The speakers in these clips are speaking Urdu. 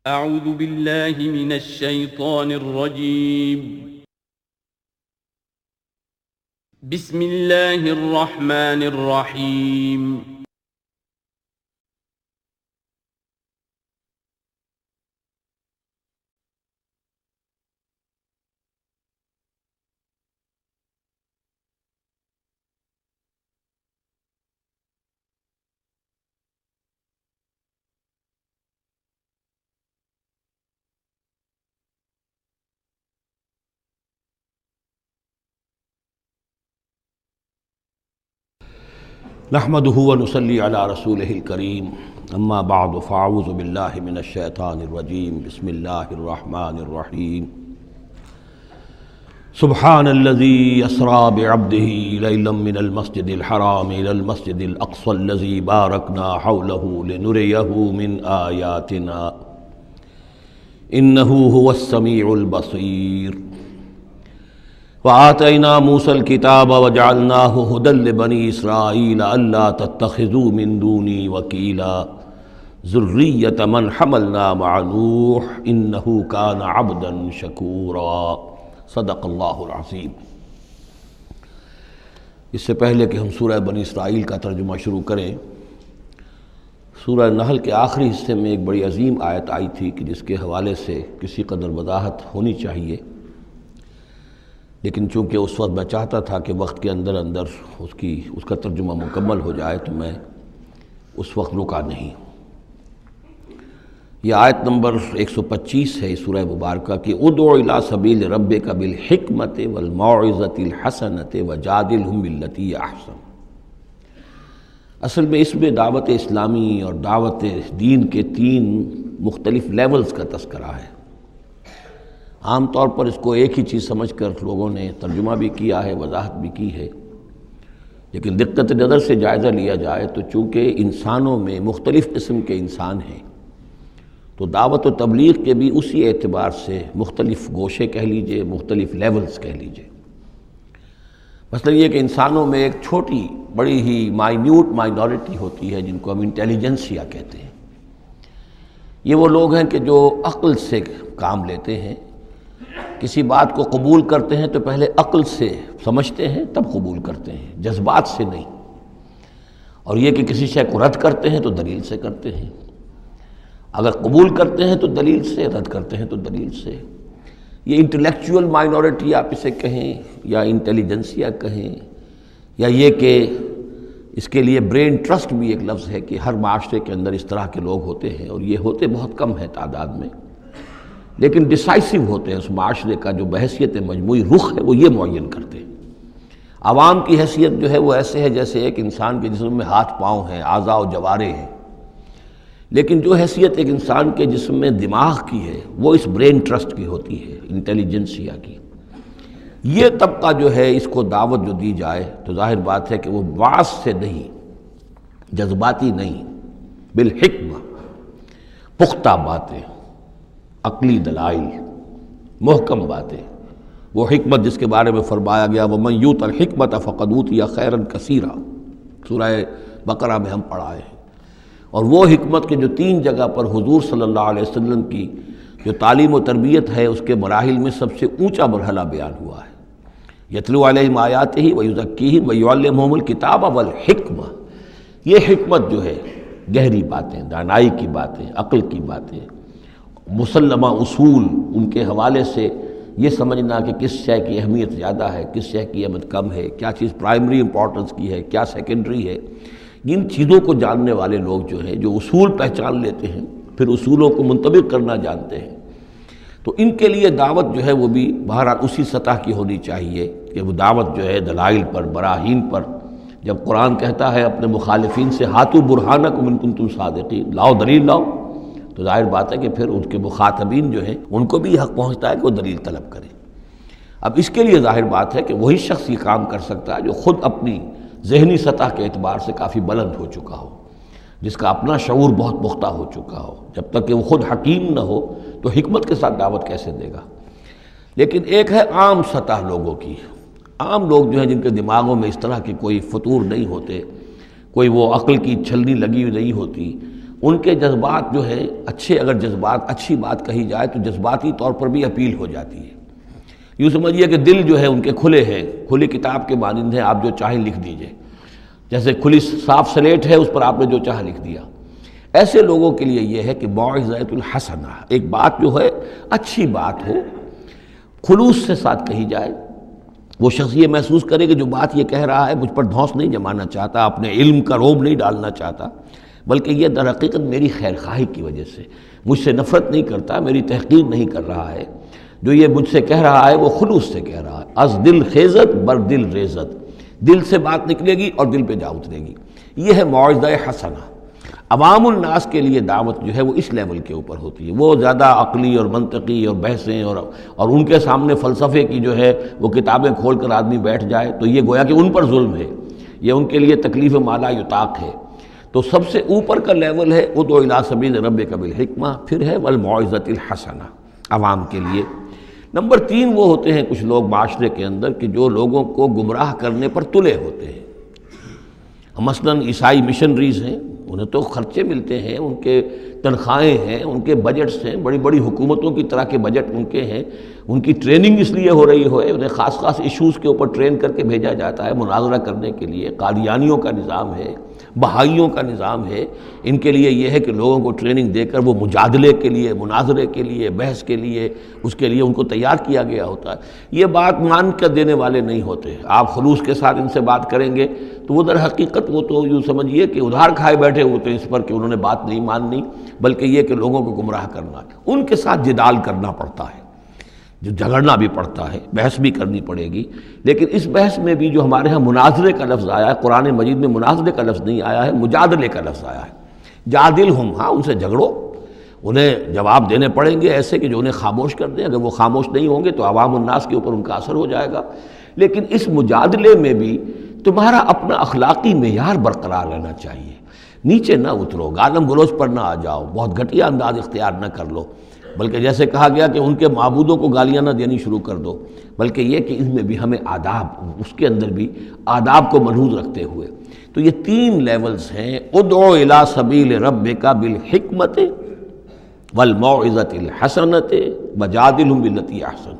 اعوذ باللہ من الشیطان الرجیم بسم اللہ الرحمن الرحیم نحمده ونصلي على رسوله الكريم اما بعد فاعوذ بالله من الشيطان الرجيم بسم الله الرحمن الرحيم سبحان الذي أسرى بعبده ليلا من المسجد الحرام إلى المسجد الأقصى الذي باركنا حوله لنريه من آياتنا إنه هو السميع البصير وآتينا موسى الكتاب وجعلناه هدى لبني إسرائيل ألا تتخذوا من دوني وكيلا ذرية من حملنا مع نوح إنه كان عبدا شكورا صدق اللہ العظیم۔ اس سے پہلے کہ ہم سورہ بنی اسرائیل کا ترجمہ شروع کریں، سورہ نحل کے آخری حصے میں ایک بڑی عظیم آیت آئی تھی کہ جس کے حوالے سے کسی قدر وضاحت ہونی چاہیے، لیکن چونکہ اس وقت میں چاہتا تھا کہ وقت کے اندر اس کا ترجمہ مکمل ہو جائے تو میں اس وقت رکا نہیں۔ یہ آیت نمبر 125 ہے سورہ مبارکہ کی، ادعو الی سبیل ربک بالحکمۃ والموعظۃ الحسنۃ وجادلھم باللتی ہی احسن۔ اصل میں اس میں دعوت اسلامی اور دعوت دین کے 3 مختلف لیولز کا تذکرہ ہے۔ عام طور پر اس کو ایک ہی چیز سمجھ کر لوگوں نے ترجمہ بھی کیا ہے، وضاحت بھی کی ہے، لیکن دقت نظر سے جائزہ لیا جائے تو چونکہ انسانوں میں مختلف قسم کے انسان ہیں تو دعوت و تبلیغ کے بھی اسی اعتبار سے مختلف گوشے کہہ لیجئے، مختلف لیولز کہہ لیجئے۔ مثلا یہ کہ انسانوں میں ایک چھوٹی بڑی ہی مائنورٹی ہوتی ہے جن کو ہم انٹیلیجنسیا کہتے ہیں۔ یہ وہ لوگ ہیں کہ جو عقل سے کام لیتے ہیں، کسی بات کو قبول کرتے ہیں تو پہلے عقل سے سمجھتے ہیں تب قبول کرتے ہیں، جذبات سے نہیں۔ اور یہ کہ کسی شے کو رد کرتے ہیں تو دلیل سے کرتے ہیں، اگر قبول کرتے ہیں تو دلیل سے، رد کرتے ہیں تو دلیل سے۔ یہ انٹلیکچول مائنورٹی آپ اسے کہیں یا انٹیلیجنسیا کہیں، یا یہ کہ اس کے لیے برین ٹرسٹ بھی ایک لفظ ہے کہ ہر معاشرے کے اندر اس طرح کے لوگ ہوتے ہیں، اور یہ ہوتے بہت کم ہیں تعداد میں، لیکن ڈیسائسو ہوتے ہیں۔ اس معاشرے کا جو بحیثیت مجموعی رخ ہے وہ یہ معین کرتے ہیں۔ عوام کی حیثیت جو ہے وہ ایسے ہے جیسے ایک انسان کے جسم میں ہاتھ پاؤں ہیں، اعضاء و جوارے ہیں، لیکن جو حیثیت ایک انسان کے جسم میں دماغ کی ہے وہ اس برین ٹرسٹ کی ہوتی ہے، انٹیلیجنسیا کی۔ یہ طبقہ جو ہے اس کو دعوت جو دی جائے تو ظاہر بات ہے کہ وہ وعظ سے نہیں، جذباتی نہیں، بالحکمہ، پختہ باتیں، عقلی دلائل، محکم باتیں، وہ حکمت جس کے بارے میں فرمایا گیا وَمَن یُؤْتَ الْحِکْمَةَ فَقَدْ أُوتِیَ خَیْرًا کَثِیرًا، سورہ بقرہ میں ہم پڑھا ہے۔ اور وہ حکمت کے جو 3 جگہ پر حضور صلی اللہ علیہ وسلم کی جو تعلیم و تربیت ہے اس کے مراحل میں سب سے اونچا مرحلہ بیان ہوا ہے، یتلو علیہم آیاتہ ویزکیہم ویعلمہم الکتاب والحکمہ۔ یہ حکمت جو ہے گہری باتیں، دانائی کی باتیں، عقل کی باتیں، مسلمہ اصول، ان کے حوالے سے یہ سمجھنا کہ کس شے کی اہمیت زیادہ ہے، کس شے کی اہمیت کم ہے، کیا چیز پرائمری امپورٹنس کی ہے، کیا سیکنڈری ہے، ان چیزوں کو جاننے والے لوگ جو ہیں، جو اصول پہچان لیتے ہیں، پھر اصولوں کو منطبق کرنا جانتے ہیں، تو ان کے لیے دعوت جو ہے وہ بھی بہرحال اسی سطح کی ہونی چاہیے کہ وہ دعوت جو ہے دلائل پر، براہین پر۔ جب قرآن کہتا ہے اپنے مخالفین سے ہاتوا برہانکم ان کنتم صادقین، لاؤ دلیل لاؤ، تو ظاہر بات ہے کہ پھر ان کے مخاطبین جو ہیں ان کو بھی حق پہنچتا ہے کہ وہ دلیل طلب کریں۔ اب اس کے لیے ظاہر بات ہے کہ وہی شخص یہ کام کر سکتا ہے جو خود اپنی ذہنی سطح کے اعتبار سے کافی بلند ہو چکا ہو، جس کا اپنا شعور بہت پختہ ہو چکا ہو۔ جب تک کہ وہ خود حکیم نہ ہو تو حکمت کے ساتھ دعوت کیسے دے گا؟ لیکن ایک ہے عام سطح لوگوں کی، عام لوگ جو ہیں جن کے دماغوں میں اس طرح کے کوئی فطور نہیں ہوتے، کوئی وہ عقل کی چھلنی لگی ہوئی نہیں ہوتی، ان کے جذبات جو ہیں اچھے، اگر جذبات اچھی بات کہی جائے تو جذباتی طور پر بھی اپیل ہو جاتی ہے۔ یوں سمجھیے کہ دل جو ہے ان کے کھلے ہیں، کھلی کتاب کے مانند ہیں، آپ جو چاہیں لکھ دیجئے، جیسے کھلی صاف سلیٹ ہے، اس پر آپ نے جو چاہا لکھ دیا۔ ایسے لوگوں کے لیے یہ ہے کہ موعظۃ الحسنہ، ایک بات جو ہے اچھی بات ہو، خلوص سے ساتھ کہی جائے، وہ شخص یہ محسوس کرے کہ جو بات یہ کہہ رہا ہے مجھ پر دھونس نہیں جمانا چاہتا، اپنے علم کا روب نہیں ڈالنا چاہتا، بلکہ یہ در حقیقت میری خیر خواہی کی وجہ سے، مجھ سے نفرت نہیں کرتا، میری تحقیر نہیں کر رہا ہے، جو یہ مجھ سے کہہ رہا ہے وہ خلوص سے کہہ رہا ہے۔ از دل خیزت بر دل ریزت، دل سے بات نکلے گی اور دل پہ جا اترے گی، یہ ہے موعظہ حسنہ۔ عوام الناس کے لیے دعوت جو ہے وہ اس لیول کے اوپر ہوتی ہے، وہ زیادہ عقلی اور منطقی اور بحثیں اور ان کے سامنے فلسفے کی جو ہے وہ کتابیں کھول کر آدمی بیٹھ جائے تو یہ گویا کہ ان پر ظلم ہے، یہ ان کے لیے تکلیف مالا یطاق ہے۔ تو سب سے اوپر کا لیول ہے ادعو الی سبیل ربک بالحکمہ، پھر ہے والموعظۃ الحسنہ عوام کے لیے۔ نمبر 3 وہ ہوتے ہیں کچھ لوگ معاشرے کے اندر کہ جو لوگوں کو گمراہ کرنے پر تلے ہوتے ہیں۔ مثلاً عیسائی مشنریز ہیں، انہیں تو خرچے ملتے ہیں، ان کے تنخواہیں ہیں، ان کے بجٹس ہیں، بڑی بڑی حکومتوں کی طرح کے بجٹ ان کے ہیں، ان کی ٹریننگ اس لیے ہو رہی ہے، انہیں خاص خاص ایشوز کے اوپر ٹرین کر کے بھیجا جاتا ہے مناظرہ کرنے کے لیے۔ قادیانیوں کا نظام ہے، بہائیوں کا نظام ہے، ان کے لیے یہ ہے کہ لوگوں کو ٹریننگ دے کر وہ مجادلے کے لیے، مناظرے کے لیے، بحث کے لیے، اس کے لیے ان کو تیار کیا گیا ہوتا ہے۔ یہ بات مان کر دینے والے نہیں ہوتے، آپ خلوص کے ساتھ ان سے بات کریں گے تو وہ در حقیقت وہ تو یوں سمجھیے کہ ادھار کھائے بیٹھے ہوتے ہیں اس پر کہ انہوں نے بات نہیں ماننی، بلکہ یہ کہ لوگوں کو گمراہ کرنا، ان کے ساتھ جدال کرنا پڑتا ہے، جو جھگڑنا بھی پڑتا ہے، بحث بھی کرنی پڑے گی۔ لیکن اس بحث میں بھی جو ہمارے ہاں مناظرے کا لفظ آیا ہے، قرآن مجید میں مناظرے کا لفظ نہیں آیا ہے، مجادلے کا لفظ آیا ہے۔ جادلہم، ہاں ان سے جھگڑو، انہیں جواب دینے پڑیں گے ایسے کہ جو انہیں خاموش کر دیں، اگر وہ خاموش نہیں ہوں گے تو عوام الناس کے اوپر ان کا اثر ہو جائے گا۔ لیکن اس مجادلے میں بھی تمہارا اپنا اخلاقی معیار برقرار رہنا چاہیے، نیچے نہ اترو، گالم گلوچ پر نہ آ جاؤ، بہت گھٹیا انداز اختیار نہ کر لو، بلکہ جیسے کہا گیا کہ ان کے معبودوں کو گالیاں نہ دینی شروع کر دو، بلکہ یہ کہ ان میں بھی ہمیں آداب، اس کے اندر بھی آداب کو ملحوظ رکھتے ہوئے۔ تو یہ 3 لیولز ہیں، ادعو الی سبیل ربک بالحکمۃ والموعظۃ الحسنۃ وجادلہم باللتی احسن۔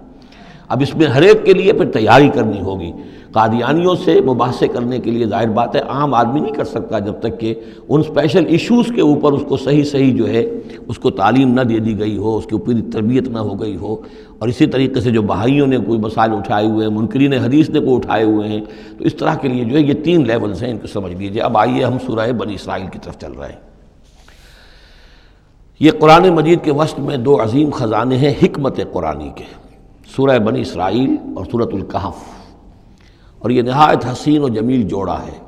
اب اس میں ہر ایک کے لیے پھر تیاری کرنی ہوگی۔ قادیانیوں سے مباحثے کرنے کے لیے ظاہر بات ہے عام آدمی نہیں کر سکتا جب تک کہ ان اسپیشل ایشوز کے اوپر اس کو صحیح جو ہے اس کو تعلیم نہ دے دی گئی ہو، اس کی پوری تربیت نہ ہو گئی ہو۔ اور اسی طریقے سے جو بہائیوں نے کوئی مسائل اٹھائے ہوئے ہیں، منکرین حدیث نے کوئی اٹھائے ہوئے ہیں، تو اس طرح کے لیے جو ہے یہ 3 لیولز ہیں، ان کو سمجھ لیجیے۔ اب آئیے ہم سورہ بنی اسرائیل کی طرف چل رہے ہیں۔ یہ قرآن مجید کے وسط میں 2 عظیم خزانے ہیں حکمت قرآنی کے، سورہ بنی اسرائیل اور سورۃ الکہف، اور یہ نہایت حسین و جمیل جوڑا ہے۔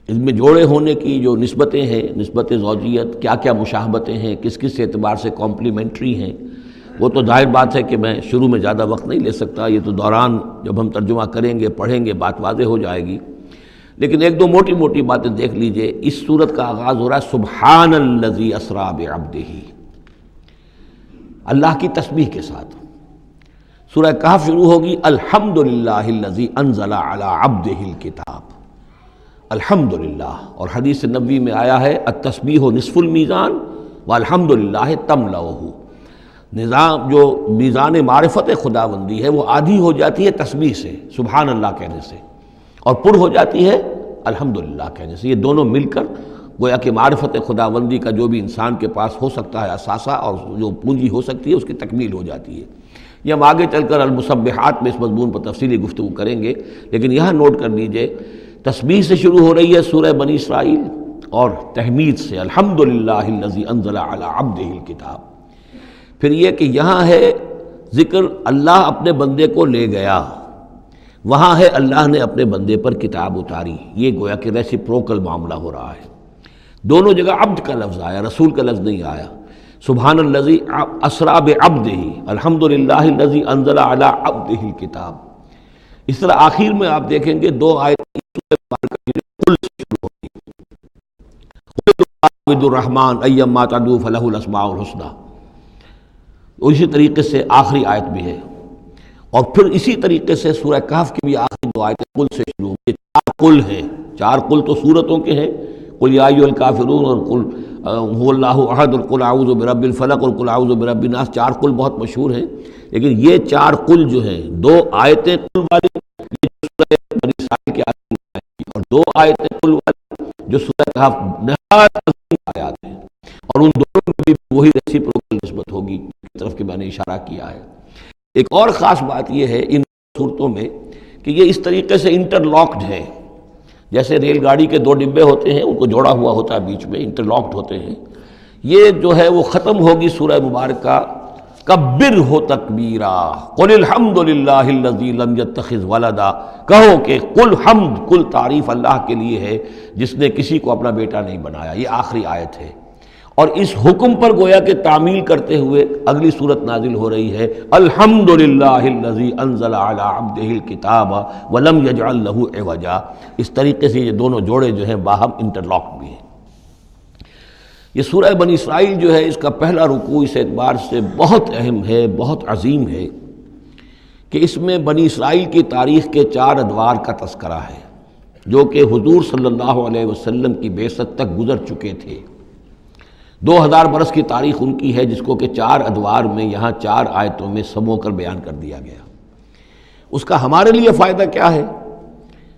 اس میں جوڑے ہونے کی جو نسبتیں ہیں، نسبت زوجیت، کیا کیا مشابہتیں ہیں، کس کس اعتبار سے کمپلیمنٹری ہیں، وہ تو ظاہر بات ہے کہ میں شروع میں زیادہ وقت نہیں لے سکتا، یہ تو دوران جب ہم ترجمہ کریں گے، پڑھیں گے، بات واضح ہو جائے گی۔ لیکن 1-2 موٹی موٹی باتیں دیکھ لیجئے۔ اس سورت کا آغاز ہو رہا ہے سبحان الذی اسریٰ بعبدہ، اللہ کی تسبیح کے ساتھ۔ سورہ کہف شروع ہوگی الحمدللہ الذی انزل علی عبدہ الکتاب، الحمدللہ، اور حدیث نبوی میں آیا ہے التسبیح نصف المیزان والحمدللہ تملؤہ، نظام جو میزان معرفت خداوندی ہے وہ آدھی ہو جاتی ہے تسبیح سے، سبحان اللہ کہنے سے، اور پر ہو جاتی ہے الحمدللہ کہنے سے۔ یہ دونوں مل کر گویا کہ معرفت خداوندی کا جو بھی انسان کے پاس ہو سکتا ہے اثاثہ اور جو پونجی ہو سکتی ہے اس کی تکمیل ہو جاتی ہے۔ یہ ہم آگے چل کر المسبحات میں اس مضمون پر تفصیلی گفتگو کریں گے، لیکن یہاں نوٹ کر لیجئے تسبیح سے شروع ہو رہی ہے سورہ بنی اسرائیل اور تحمید سے، الحمدللہ الذی انزل علی عبدہ الکتاب۔ پھر یہ کہ یہاں ہے ذکر اللہ اپنے بندے کو لے گیا، وہاں ہے اللہ نے اپنے بندے پر کتاب اتاری، یہ گویا کہ ریسیپروکل معاملہ ہو رہا ہے۔ دونوں جگہ عبد کا لفظ آیا، رسول کا لفظ نہیں آیا۔ سبحان الذی اسریٰ بعبدہ، الحمدللہ الذی انزل علی عبدہ الکتاب۔ اس طرح آخر میں آپ دیکھیں گے 2 آیت قل سے شروع ہوتی ہے، قل الرحمن ایما تدعوا فلہ الاسماء الحسنی، اسی طریقے سے آخری آیت بھی ہے، اور پھر اسی طریقے سے سورہ کہف کی بھی آخری 2 آیتیں قل سے شروع ہوتی ہیں۔ 4 قل ہیں، 4 قل تو سورتوں کے ہیں، قل یا ایھا الکافرون اور قل هو اللہ احد اور قل اعوذ برب الفلق اور قل اعوذ برب الناس، 4 قل بہت مشہور ہیں، لیکن یہ 4 قل جو ہیں، 2 آیتیں قل والی یہ سورہ بنی اسرائیل کی آیتیں اور 2 آیتیں قل والی جو سورہ کہف نہایت عظیم آیات ہیں، اور ان دونوں میں بھی وہی ریسیپروکل نسبت ہوگی کی طرف کہ میں نے اشارہ کیا ہے۔ ایک اور خاص بات یہ ہے ان صورتوں میں کہ یہ اس طریقے سے انٹرلاکڈ ہے، جیسے ریل گاڑی کے 2 ڈبے ہوتے ہیں، ان کو جوڑا ہوا ہوتا ہے بیچ میں، انٹرلاکڈ ہوتے ہیں۔ یہ جو ہے وہ ختم ہوگی سورہ مبارکہ کبر ہو تکبیرا قل الحمد للہ الذی لم یتخذ ولدا، کہو کہ قل حمد، کل تعریف اللہ کے لیے ہے جس نے کسی کو اپنا بیٹا نہیں بنایا۔ یہ آخری آیت ہے، اور اس حکم پر گویا کہ تعمیل کرتے ہوئے اگلی صورت نازل ہو رہی ہے، الحمد للہ الذی انزل علی عبدہ الکتاب ولم یجعل لہ عوجا۔ اس طریقے سے یہ دونوں جوڑے جو ہیں باہم انٹرلاک بھی ہیں۔ یہ سورہ بنی اسرائیل جو ہے اس کا پہلا رکوع اس اعتبار سے بہت اہم ہے، بہت عظیم ہے کہ اس میں بنی اسرائیل کی تاریخ کے 4 ادوار کا تذکرہ ہے جو کہ حضور صلی اللہ علیہ وسلم کی بعثت تک گزر چکے تھے۔ 2000 برس کی تاریخ ان کی ہے، جس کو کہ 4 ادوار میں یہاں 4 آیتوں میں سمو کر بیان کر دیا گیا۔ اس کا ہمارے لیے فائدہ کیا ہے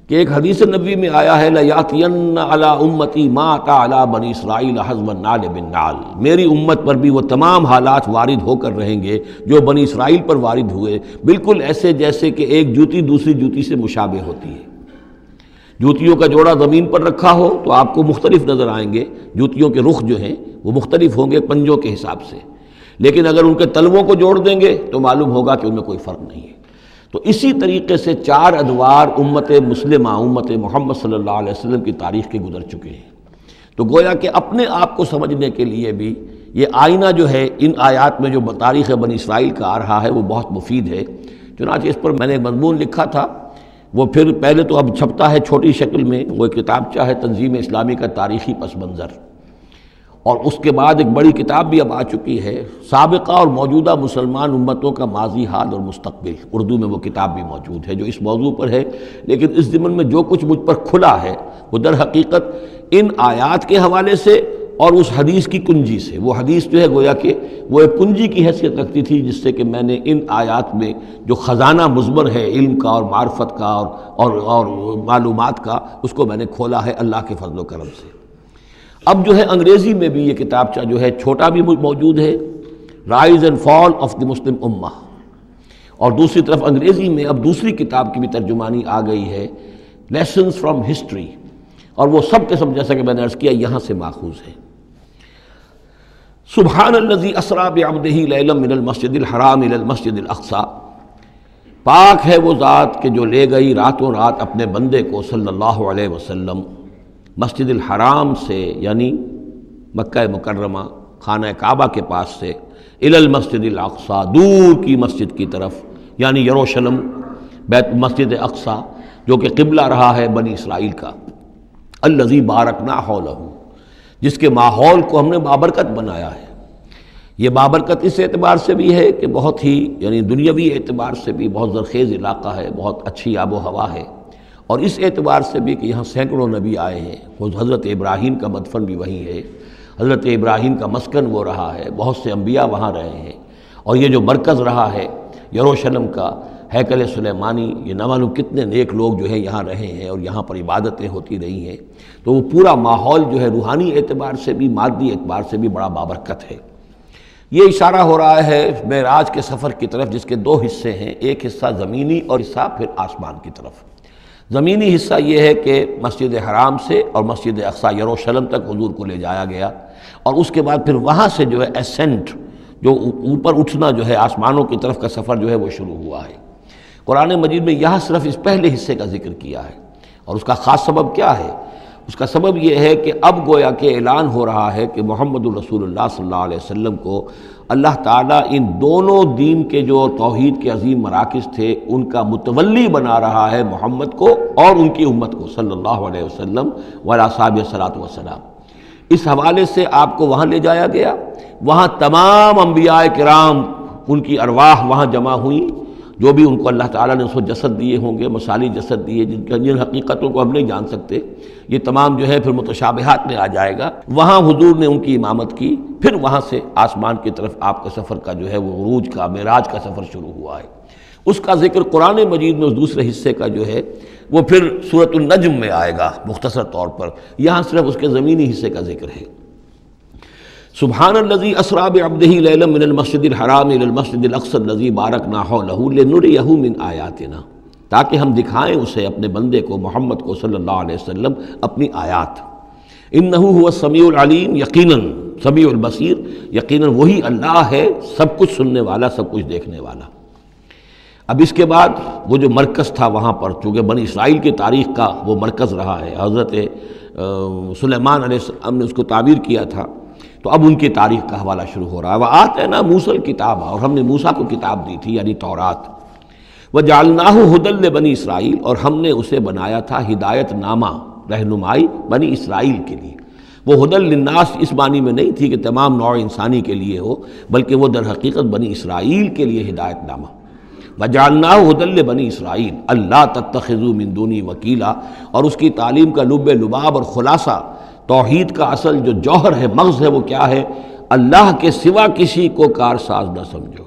کہ ایک حدیث نبوی میں آیا ہے لَيَأْتِيَنَّ عَلَىٰ أُمَّتِي مَا أَتَىٰ عَلَىٰ بَنِي إِسْرَائِيلَ حَزْوَ النَّعْلِ بِالنَّعْلِ، میری امت پر بھی وہ تمام حالات وارد ہو کر رہیں گے جو بنی اسرائیل پر وارد ہوئے، بالکل ایسے جیسے کہ ایک جوتی دوسری جوتی سے مشابہ ہوتی ہے۔ جوتیوں کا جوڑا زمین پر رکھا ہو تو آپ کو مختلف نظر آئیں گے، جوتیوں کے رخ جو ہیں وہ مختلف ہوں گے پنجوں کے حساب سے، لیکن اگر ان کے تلووں کو جوڑ دیں گے تو معلوم ہوگا کہ ان میں کوئی فرق نہیں ہے۔ تو اسی طریقے سے 4 ادوار امت مسلمہ، امت محمد صلی اللہ علیہ وسلم کی تاریخ کے گزر چکے ہیں۔ تو گویا کہ اپنے آپ کو سمجھنے کے لیے بھی یہ آئینہ جو ہے ان آیات میں جو تاریخ بنی اسرائیل کا آ رہا ہے وہ بہت مفید ہے۔ چنانچہ اس پر میں نے ایک مضمون لکھا تھا، وہ پھر پہلے تو اب چھپتا ہے چھوٹی شکل میں، وہ کتابچہ ہے تنظیم اسلامی کا تاریخی پس منظر، اور اس کے بعد ایک بڑی کتاب بھی اب آ چکی ہے، سابقہ اور موجودہ مسلمان امتوں کا ماضی، حال اور مستقبل، اردو میں وہ کتاب بھی موجود ہے جو اس موضوع پر ہے۔ لیکن اس ضمن میں جو کچھ مجھ پر کھلا ہے وہ در حقیقت ان آیات کے حوالے سے اور اس حدیث کی کنجی سے، وہ حدیث جو ہے گویا کہ وہ ایک کنجی کی حیثیت رکھتی تھی جس سے کہ میں نے ان آیات میں جو خزانہ مضمر ہے علم کا اور معرفت کا اور معلومات کا، اس کو میں نے کھولا ہے اللہ کے فضل و کرم سے۔ اب جو ہے انگریزی میں بھی یہ کتابچہ جو ہے چھوٹا بھی موجود ہے، rise and fall of the Muslim امہ، اور دوسری طرف انگریزی میں اب دوسری کتاب کی بھی ترجمانی آ گئی ہے، لیسنز فرام ہسٹری، اور وہ سب کے سب جیسا کہ میں نے عرض کیا یہاں سے ماخوذ ہے۔ سبحان الذی اسریٰ بعبدہ لیلا من المسجد الحرام الی المسجد الاقصی، پاک ہے وہ ذات کہ جو لے گئی راتوں رات اپنے بندے کو صلی اللہ علیہ وسلم مسجد الحرام سے، یعنی مکہ مکرمہ خانہ کعبہ کے پاس سے، الی المسجد الاقصی، دور کی مسجد کی طرف، یعنی یروشلم، بیت مسجد اقصی جو کہ قبلہ رہا ہے بنی اسرائیل کا، الذی بارکنا حولہ، جس کے ماحول کو ہم نے بابرکت بنایا ہے۔ یہ بابرکت اس اعتبار سے بھی ہے کہ بہت ہی یعنی دنیاوی اعتبار سے بھی بہت زرخیز علاقہ ہے، بہت اچھی آب و ہوا ہے، اور اس اعتبار سے بھی کہ یہاں سینکڑوں نبی آئے ہیں، وہ حضرت ابراہیم کا مدفن بھی وہیں ہے، حضرت ابراہیم کا مسکن وہ رہا ہے، بہت سے انبیاء وہاں رہے ہیں، اور یہ جو مرکز رہا ہے یروشلم کا، ہیکل سلیمانی، یہ نہ معلوم کتنے نیک لوگ جو ہیں یہاں رہے ہیں اور یہاں پر عبادتیں ہوتی رہی ہیں، تو وہ پورا ماحول جو ہے روحانی اعتبار سے بھی مادی اعتبار سے بھی بڑا بابرکت ہے۔ یہ اشارہ ہو رہا ہے معراج کے سفر کی طرف، جس کے 2 حصے ہیں، ایک حصہ زمینی اور حصہ پھر آسمان کی طرف۔ زمینی حصہ یہ ہے کہ مسجد حرام سے اور مسجد اقصی یروشلم تک حضور کو لے جایا گیا، اور اس کے بعد پھر وہاں سے جو ہے اسینٹ، جو اوپر اٹھنا جو ہے آسمانوں کی طرف کا سفر جو ہے وہ شروع ہوا ہے۔ قرآن مجید میں یہاں صرف اس پہلے حصے کا ذکر کیا ہے، اور اس کا خاص سبب کیا ہے؟ اس کا سبب یہ ہے کہ اب گویا کہ اعلان ہو رہا ہے کہ محمد الرسول اللہ صلی اللہ علیہ وسلم کو اللہ تعالیٰ ان دونوں دین کے جو توحید کے عظیم مراکز تھے ان کا متولی بنا رہا ہے، محمد کو اور ان کی امت کو صلی اللہ علیہ وسلم وعلی اصحابہ الصلاۃ والسلام۔ اس حوالے سے آپ کو وہاں لے جایا گیا، وہاں تمام انبیاء کرام ان کی ارواح وہاں جمع ہوئیں، جو بھی ان کو اللہ تعالیٰ نے اس کو جسد دیے ہوں گے، مثالی جسد دیے جن حقیقتوں کو ہم نہیں جان سکتے، یہ تمام جو ہے پھر متشابہات میں آ جائے گا۔ وہاں حضور نے ان کی امامت کی، پھر وہاں سے آسمان کی طرف آپ کا سفر کا جو ہے وہ عروج کا، معراج کا سفر شروع ہوا ہے۔ اس کا ذکر قرآن مجید میں اس دوسرے حصے کا جو ہے وہ پھر سورۃ النجم میں آئے گا مختصر طور پر، یہاں صرف اس کے زمینی حصے کا ذکر ہے۔ سبحان الذی اسریٰ بعبدہ لیلا من المسجد الحرام الی المسجد الاقصی الذی بارکنا حولہ لنریہ من آیاتنا، تاکہ ہم دکھائیں اسے، اپنے بندے کو، محمد کو صلی اللہ علیہ وسلم، اپنی آیات۔ انہ هو السمیع العلیم، یقیناً سمیع البصیر، یقیناً وہی اللہ ہے سب کچھ سننے والا، سب کچھ دیکھنے والا۔ اب اس کے بعد وہ جو مرکز تھا وہاں پر، چونکہ بنی اسرائیل کی تاریخ کا وہ مرکز رہا ہے، حضرت سلیمان علیہ السلام نے اس کو تعبیر کیا تھا، تو اب ان کی تاریخ کا حوالہ شروع ہو رہا ہے۔ وَآتَيْنَا مُوسَى الْكِتَابَ، اور ہم نے موسیٰ کو کتاب دی تھی یعنی تورات۔ وَجَعَلْنَاهُ هُدًى لِبَنِي اسرائیل، اور ہم نے اسے بنایا تھا ہدایت نامہ، رہنمائی بنی اسرائیل کے لیے۔ وہ ہدی للناس اس معنی میں نہیں تھی کہ تمام نوع انسانی کے لیے ہو، بلکہ وہ در حقیقت بنی اسرائیل کے لیے ہدایت نامہ۔ وَجَعَلْنَاهُ هُدًى لِبَنِي اسرائیل اللہ تتخذوا من دونی وکیلا، اور اس کی تعلیم کا لب لباب اور خلاصہ، توحید کا اصل جو جوہر ہے، مغز ہے، وہ کیا ہے؟ اللہ کے سوا کسی کو کارساز نہ سمجھو،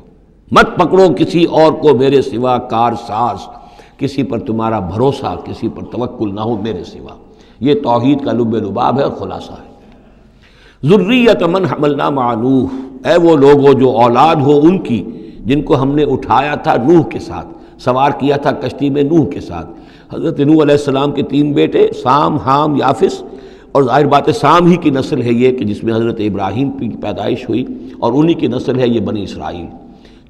مت پکڑو کسی اور کو میرے سوا کارساز، کسی پر تمہارا بھروسہ، کسی پر توکل نہ ہو میرے سوا۔ یہ توحید کا لب لباب ہے اور خلاصہ ہے۔ ذریۃ من حملنا مع نوح، اے وہ لوگوں جو اولاد ہو ان کی جن کو ہم نے اٹھایا تھا نوح کے ساتھ، سوار کیا تھا کشتی میں نوح کے ساتھ۔ حضرت نوح علیہ السلام کے 3 بیٹے، سام، حام، یافس، اور ظاہر بات ہے سام ہی کی نسل ہے یہ کہ جس میں حضرت ابراہیم کی پیدائش ہوئی، اور انہی کی نسل ہے یہ بنی اسرائیل۔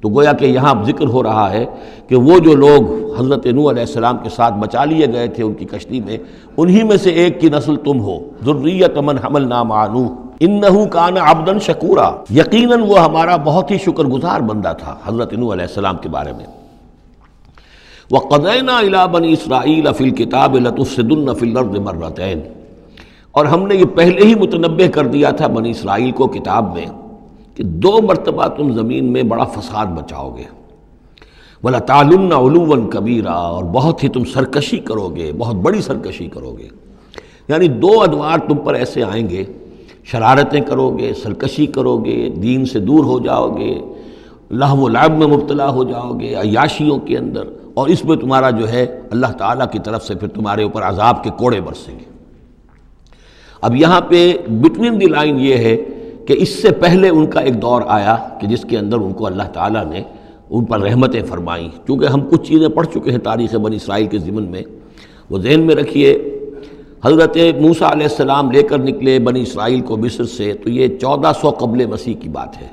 تو گویا کہ یہاں ذکر ہو رہا ہے کہ وہ جو لوگ حضرت نوح علیہ السلام کے ساتھ بچا لیے گئے تھے ان کی کشتی میں، انہی میں سے ایک کی نسل تم ہو۔ ذریۃ من حملنا مع نوح انہ کان عبدا شکورا، یقیناً وہ ہمارا بہت ہی شکر گزار بندہ تھا حضرت نوح علیہ السلام کے بارے میں۔ وقضینا الی بنی اسرائیل فی الکتاب لتفسدن فی الارض مرتین، اور ہم نے یہ پہلے ہی متنبہ کر دیا تھا بنی اسرائیل کو کتاب میں کہ 2 مرتبہ تم زمین میں بڑا فساد بچاؤ گے۔ وَلَتَعْلُنَّ عُلُوًّا كَبِيرًا، اور بہت ہی تم سرکشی کرو گے، بہت بڑی سرکشی کرو گے۔ یعنی 2 ادوار تم پر ایسے آئیں گے، شرارتیں کرو گے، سرکشی کرو گے، دین سے دور ہو جاؤ گے، لہو و لعب میں مبتلا ہو جاؤ گے، عیاشیوں کے اندر، اور اس میں تمہارا جو ہے اللہ تعالیٰ کی طرف سے پھر تمہارے اوپر عذاب کے کوڑے برسیں گے۔ اب یہاں پہ بٹوین دی لائن یہ ہے کہ اس سے پہلے ان کا ایک دور آیا کہ جس کے اندر ان کو اللہ تعالیٰ نے ان پر رحمتیں فرمائیں۔ چونکہ ہم کچھ چیزیں پڑھ چکے ہیں تاریخ بنی اسرائیل کے ضمن میں، وہ ذہن میں رکھیے۔ حضرت موسیٰ علیہ السلام لے کر نکلے بنی اسرائیل کو مصر سے، تو یہ 1400 قبل مسیح کی بات ہے۔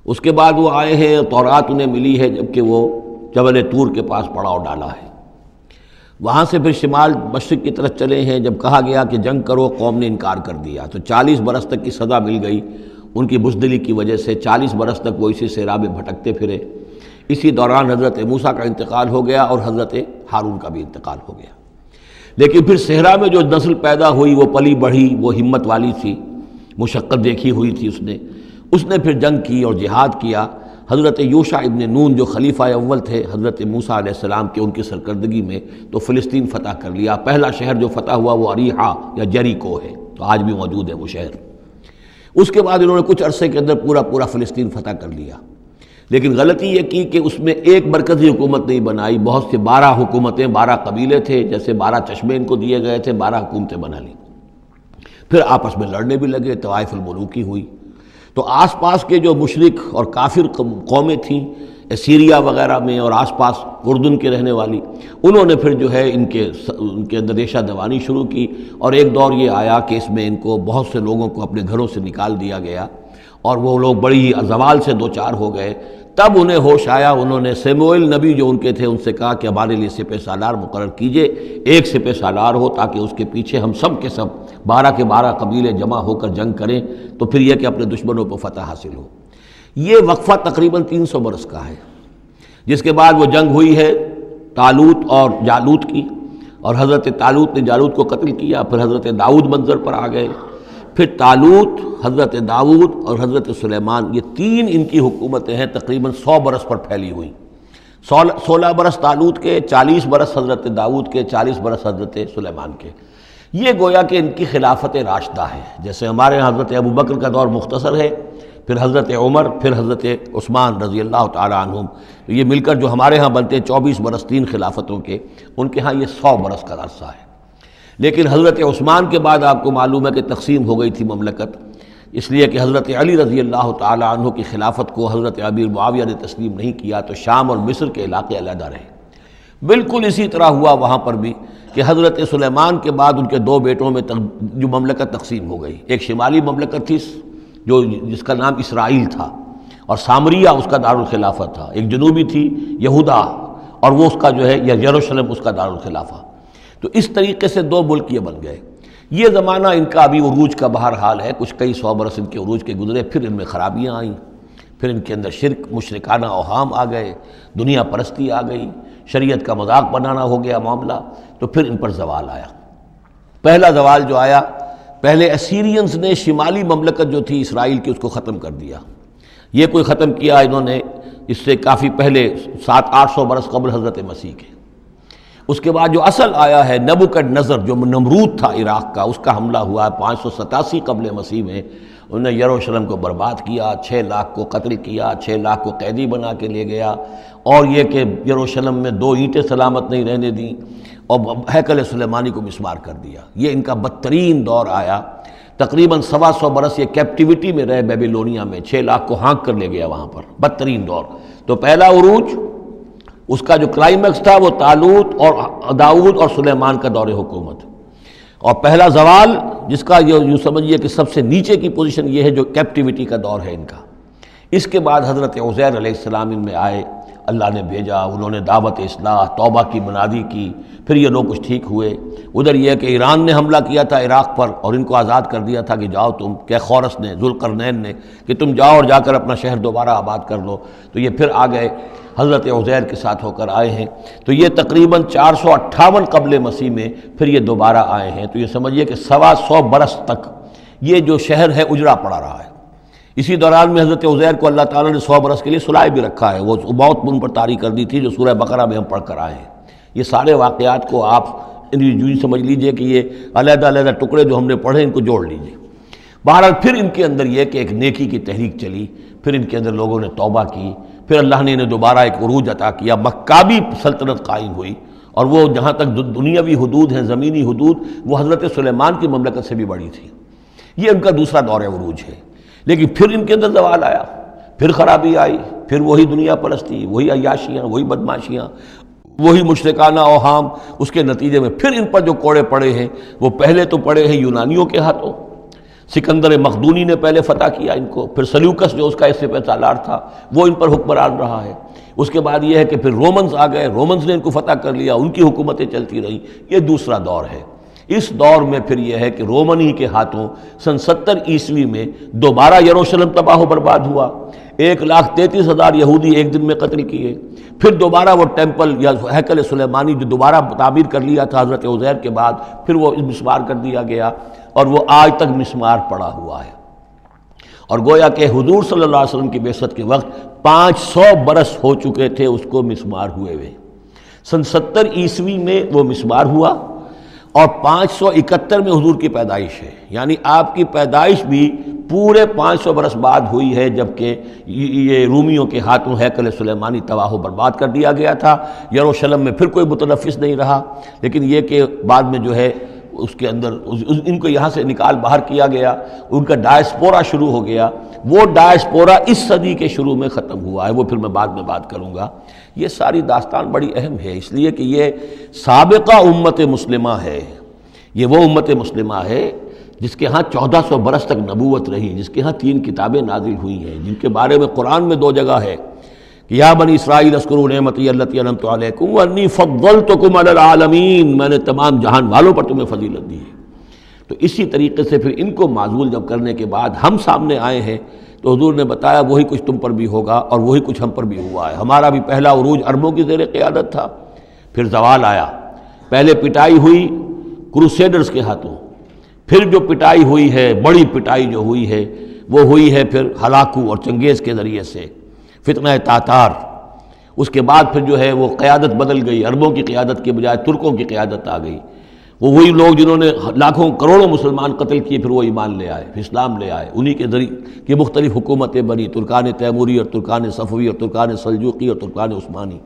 اس کے بعد وہ آئے ہیں، تورات انہیں ملی ہے جبکہ وہ جبل طور کے پاس پڑاؤ ڈالا ہے۔ وہاں سے پھر شمال مشرق کی طرف چلے ہیں، جب کہا گیا کہ جنگ کرو قوم نے انکار کر دیا، تو 40 برس تک کی سزا مل گئی ان کی بزدلی کی وجہ سے۔ 40 برس تک وہ اسی صحرا میں بھٹکتے پھرے۔ اسی دوران حضرت موسیٰ کا انتقال ہو گیا اور حضرت ہارون کا بھی انتقال ہو گیا۔ لیکن پھر صحرا میں جو نسل پیدا ہوئی وہ پلی بڑھی، وہ ہمت والی تھی، مشقت دیکھی ہوئی تھی اس نے پھر جنگ کی اور جہاد کیا۔ حضرت یوشع ابن نون جو خلیفہ اول تھے حضرت موسیٰ علیہ السلام کے، ان کی سرکردگی میں تو فلسطین فتح کر لیا۔ پہلا شہر جو فتح ہوا وہ اریحا یا جریکو ہے، تو آج بھی موجود ہے وہ شہر۔ اس کے بعد انہوں نے کچھ عرصے کے اندر پورا فلسطین فتح کر لیا۔ لیکن غلطی یہ کی کہ اس میں ایک مرکزی حکومت نہیں بنائی، بہت سے 12 حکومتیں، 12 قبیلے تھے، جیسے 12 چشمے ان کو دیے گئے تھے، 12 حکومتیں بنا لی۔ پھر آپس میں لڑنے بھی لگے، طوائف الملوکی ہوئی۔ تو آس پاس کے جو مشرک اور کافر قومیں تھیں سیریا وغیرہ میں اور آس پاس اردن کے رہنے والی، انہوں نے پھر جو ہے ان کے اندر ریشہ دوانی شروع کی، اور ایک دور یہ آیا کہ اس میں ان کو بہت سے لوگوں کو اپنے گھروں سے نکال دیا گیا، اور وہ لوگ بڑی ہی زوال سے دوچار ہو گئے۔ تب انہیں ہوش آیا، انہوں نے سیموئیل نبی جو ان کے تھے ان سے کہا کہ ہمارے لیے سپہ سالار مقرر کیجئے، ایک سپہ سالار ہو تاکہ اس کے پیچھے ہم سب کے سب 12 کے 12 قبیلے جمع ہو کر جنگ کریں، تو پھر یہ کہ اپنے دشمنوں پر فتح حاصل ہو۔ یہ وقفہ تقریباً 300 برس کا ہے، جس کے بعد وہ جنگ ہوئی ہے طالوت اور جالوت کی، اور حضرت طالوت نے جالوت کو قتل کیا۔ پھر حضرت داؤد منظر پر آ گئے، پھر طالوت، حضرت داؤد اور حضرت سلیمان، یہ 3 ان کی حکومتیں ہیں تقریباً 100 برس پر پھیلی ہوئی۔ 16 برس طالوت کے، 40 برس حضرت داؤد کے، 40 برس حضرت سلیمان کے۔ یہ گویا کہ ان کی خلافت راشدہ ہے۔ جیسے ہمارے یہاں حضرت ابوبکر کا دور مختصر ہے، پھر حضرت عمر، پھر حضرت عثمان رضی اللہ تعالی عنہم، یہ مل کر جو ہمارے ہاں بنتے ہیں 24 برس 3 خلافتوں کے، ان کے ہاں یہ 100 برس کا عرصہ ہے۔ لیکن حضرت عثمان کے بعد آپ کو معلوم ہے کہ تقسیم ہو گئی تھی مملکت، اس لیے کہ حضرت علی رضی اللہ تعالی عنہ کی خلافت کو حضرت امیر معاویہ نے تسلیم نہیں کیا، تو شام اور مصر کے علاقے علیحدہ رہے۔ بالکل اسی طرح ہوا وہاں پر بھی کہ حضرت سلیمان کے بعد ان کے 2 بیٹوں میں جو مملکت تقسیم ہو گئی۔ ایک شمالی مملکت تھی جس کا نام اسرائیل تھا، اور سامریہ اس کا دارالخلافہ تھا۔ ایک جنوبی تھی یہودا، اور وہ اس کا جو ہے یروشلم اس کا دارالخلافہ۔ تو اس طریقے سے 2 ملک یہ بن گئے۔ یہ زمانہ ان کا ابھی عروج کا بہرحال ہے، کچھ کئی 100 برس ان کے عروج کے گزرے، پھر ان میں خرابیاں آئیں، پھر ان کے اندر شرک، مشرکانہ اوہام آ گئے، دنیا پرستی آ گئی، شریعت کا مذاق بنانا ہو گیا معاملہ، تو پھر ان پر زوال آیا۔ پہلا زوال جو آیا، پہلے اسیرینز نے شمالی مملکت جو تھی اسرائیل کی، اس کو ختم کر دیا۔ یہ کوئی ختم کیا انہوں نے اس سے کافی پہلے 700-800 برس قبل حضرت مسیح کے۔ اس کے بعد جو اصل آیا ہے نبوکڈنضر، جو نمرود تھا عراق کا، اس کا حملہ ہوا 587 قبل مسیح میں۔ انہوں نے یروشلم کو برباد کیا، 6 لاکھ کو قتل کیا، 6 لاکھ کو قیدی بنا کے لے گیا، اور یہ کہ یروشلم میں 2 اینٹیں سلامت نہیں رہنے دیں، اور ہیکل سلیمانی کو مسمار کر دیا۔ یہ ان کا بدترین دور آیا۔ تقریباً 125 برس یہ کیپٹیوٹی میں رہے بیبیلونیا میں، 6 لاکھ کو ہانک کر لے گیا وہاں پر، بدترین دور۔ تو پہلا عروج، اس کا جو کلائمیکس تھا وہ طالوت اور داؤد اور سلیمان کا دور حکومت، اور پہلا زوال جس کا یوں سمجھیے کہ سب سے نیچے کی پوزیشن یہ ہے جو کیپٹیوٹی کا دور ہے ان کا۔ اس کے بعد حضرت عزیر علیہ السلام ان میں آئے، اللہ نے بھیجا، انہوں نے دعوت اصلاح توبہ کی منادی کی، پھر یہ لوگ کچھ ٹھیک ہوئے۔ ادھر یہ کہ ایران نے حملہ کیا تھا عراق پر، اور ان کو آزاد کر دیا تھا کہ جاؤ تم، کہ خورس نے، ذوالقرنین نے، کہ تم جاؤ اور جا کر اپنا شہر دوبارہ آباد کر لو۔ تو یہ پھر آ گئے، حضرت عزیر کے ساتھ ہو کر آئے ہیں۔ تو یہ تقریباً 458 قبل مسیح میں پھر یہ دوبارہ آئے ہیں۔ تو یہ سمجھیے کہ 125 برس تک یہ جو شہر ہے اجڑا پڑا رہا ہے۔ اسی دوران میں حضرت عزیر کو اللہ تعالیٰ نے 100 برس کے لیے سلائے بھی رکھا ہے، وہ موت ان پر طاری کر دی تھی، جو سورہ بقرہ میں ہم پڑھ کر آئے ہیں۔ یہ سارے واقعات کو آپ یوں سمجھ لیجئے کہ یہ علیحدہ علیحدہ ٹکڑے جو ہم نے پڑھے ان کو جوڑ لیجئے۔ بہرحال پھر ان کے اندر یہ کہ ایک نیکی کی تحریک چلی، پھر ان کے اندر لوگوں نے توبہ کی، پھر اللہ نے انہیں دوبارہ ایک عروج عطا کیا، مکابی سلطنت قائم ہوئی، اور وہ جہاں تک دنیاوی حدود ہیں، زمینی حدود، وہ حضرت سلیمان کی مملکت سے بھی بڑی تھی۔ یہ ان کا دوسرا دور عروج ہے۔ لیکن پھر ان کے اندر زوال آیا، پھر خرابی آئی، پھر وہی دنیا پرستی، وہی عیاشیاں، وہی بدماشیاں، وہی مشرکانہ اوہام۔ اس کے نتیجے میں پھر ان پر جو کوڑے پڑے ہیں وہ پہلے تو پڑے ہیں یونانیوں کے ہاتھوں، سکندر مقدونی نے پہلے فتح کیا ان کو، پھر سلیوکس جو اس کا اس سے سالار تھا وہ ان پر حکمران رہا ہے۔ اس کے بعد یہ ہے کہ پھر رومنز آ گئے، رومنز نے ان کو فتح کر لیا، ان کی حکومتیں چلتی رہیں۔ یہ دوسرا دور ہے۔ اس دور میں پھر یہ ہے کہ رومنی کے ہاتھوں سن 70 عیسوی میں دوبارہ یروشلم تباہ و برباد ہوا، 1,33,000 یہودی ایک دن میں قتل کیے۔ پھر دوبارہ وہ ٹیمپل یا ہیکل سلیمانی جو دوبارہ تعمیر کر لیا تھا حضرت عزیر کے بعد، پھر وہ مسمار کر دیا گیا، اور وہ آج تک مسمار پڑا ہوا ہے۔ اور گویا کہ حضور صلی اللہ علیہ وسلم کی بعثت کے وقت 500 برس ہو چکے تھے اس کو مسمار ہوئے ہوئے۔ سن 70 عیسوی میں وہ مسمار ہوا، اور 571 میں حضور کی پیدائش ہے، یعنی آپ کی پیدائش بھی پورے 500 برس بعد ہوئی ہے، جبکہ یہ رومیوں کے ہاتھوں ہیکل سلیمانی تباہ و برباد کر دیا گیا تھا۔ یروشلم میں پھر کوئی متنفس نہیں رہا، لیکن یہ کہ بعد میں جو ہے اس کے اندر ان کو یہاں سے نکال باہر کیا گیا، ان کا ڈائسپورا شروع ہو گیا۔ وہ ڈائسپورا اس صدی کے شروع میں ختم ہوا ہے، وہ پھر میں بعد میں بات کروں گا۔ یہ ساری داستان بڑی اہم ہے، اس لیے کہ یہ سابقہ امت مسلمہ ہے۔ یہ وہ امت مسلمہ ہے جس کے ہاں 1400 برس تک نبوت رہی، جس کے ہاں 3 کتابیں نازل ہوئی ہیں، جن کے بارے میں قرآن میں 2 جگہ ہے کہ یا بنی اسرائیل اذکروا نعمتی التی انعمت علیکم وانی فضلتکم علی العالمین، میں نے تمام جہان والوں پر تمہیں فضیلت دی ہے۔ تو اسی طریقے سے پھر ان کو معزول جب کرنے کے بعد ہم سامنے آئے ہیں تو حضور نے بتایا وہی کچھ تم پر بھی ہوگا اور وہی کچھ ہم پر بھی ہوا ہے۔ ہمارا بھی پہلا عروج عربوں کی زیر قیادت تھا، پھر زوال آیا۔ پہلے پٹائی ہوئی کروسیڈرز کے ہاتھوں، پھر جو پٹائی ہوئی ہے، بڑی پٹائی جو ہوئی ہے وہ ہوئی ہے پھر ہلاکو اور چنگیز کے ذریعے سے، فتنہ تاتار۔ اس کے بعد پھر جو ہے وہ قیادت بدل گئی، عربوں کی قیادت کے بجائے ترکوں کی قیادت آ گئی۔ وہ وہی لوگ جنہوں نے لاکھوں کروڑوں مسلمان قتل کیے پھر وہ ایمان لے آئے، اسلام لے آئے، انہی کے ذریعے کی مختلف حکومتیں بنی، ترکان تیموری اور ترکان صفوی اور ترکان سلجوقی اور ترکان عثمانی۔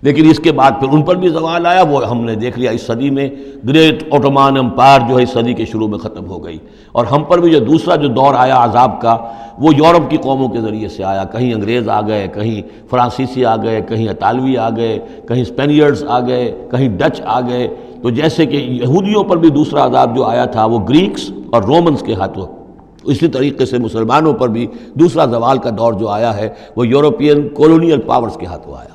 لیکن اس کے بعد پھر ان پر بھی زوال آیا، وہ ہم نے دیکھ لیا اس صدی میں گریٹ اوٹومان امپائر جو ہے اس صدی کے شروع میں ختم ہو گئی، اور ہم پر بھی جو دوسرا جو دور آیا عذاب کا وہ یورپ کی قوموں کے ذریعے سے آیا۔ کہیں انگریز آ گئے، کہیں فرانسیسی آ گئے، کہیں اطالوی آ گئے، کہیں اسپینیئرز آ گئے، کہیں ڈچ آ گئے۔ تو جیسے کہ یہودیوں پر بھی دوسرا عذاب جو آیا تھا وہ گریکس اور رومنز کے ہاتھوں، اسی طریقے سے مسلمانوں پر بھی دوسرا زوال کا دور جو آیا ہے وہ یورپین کولونیل پاورز کے ہاتھوں آیا۔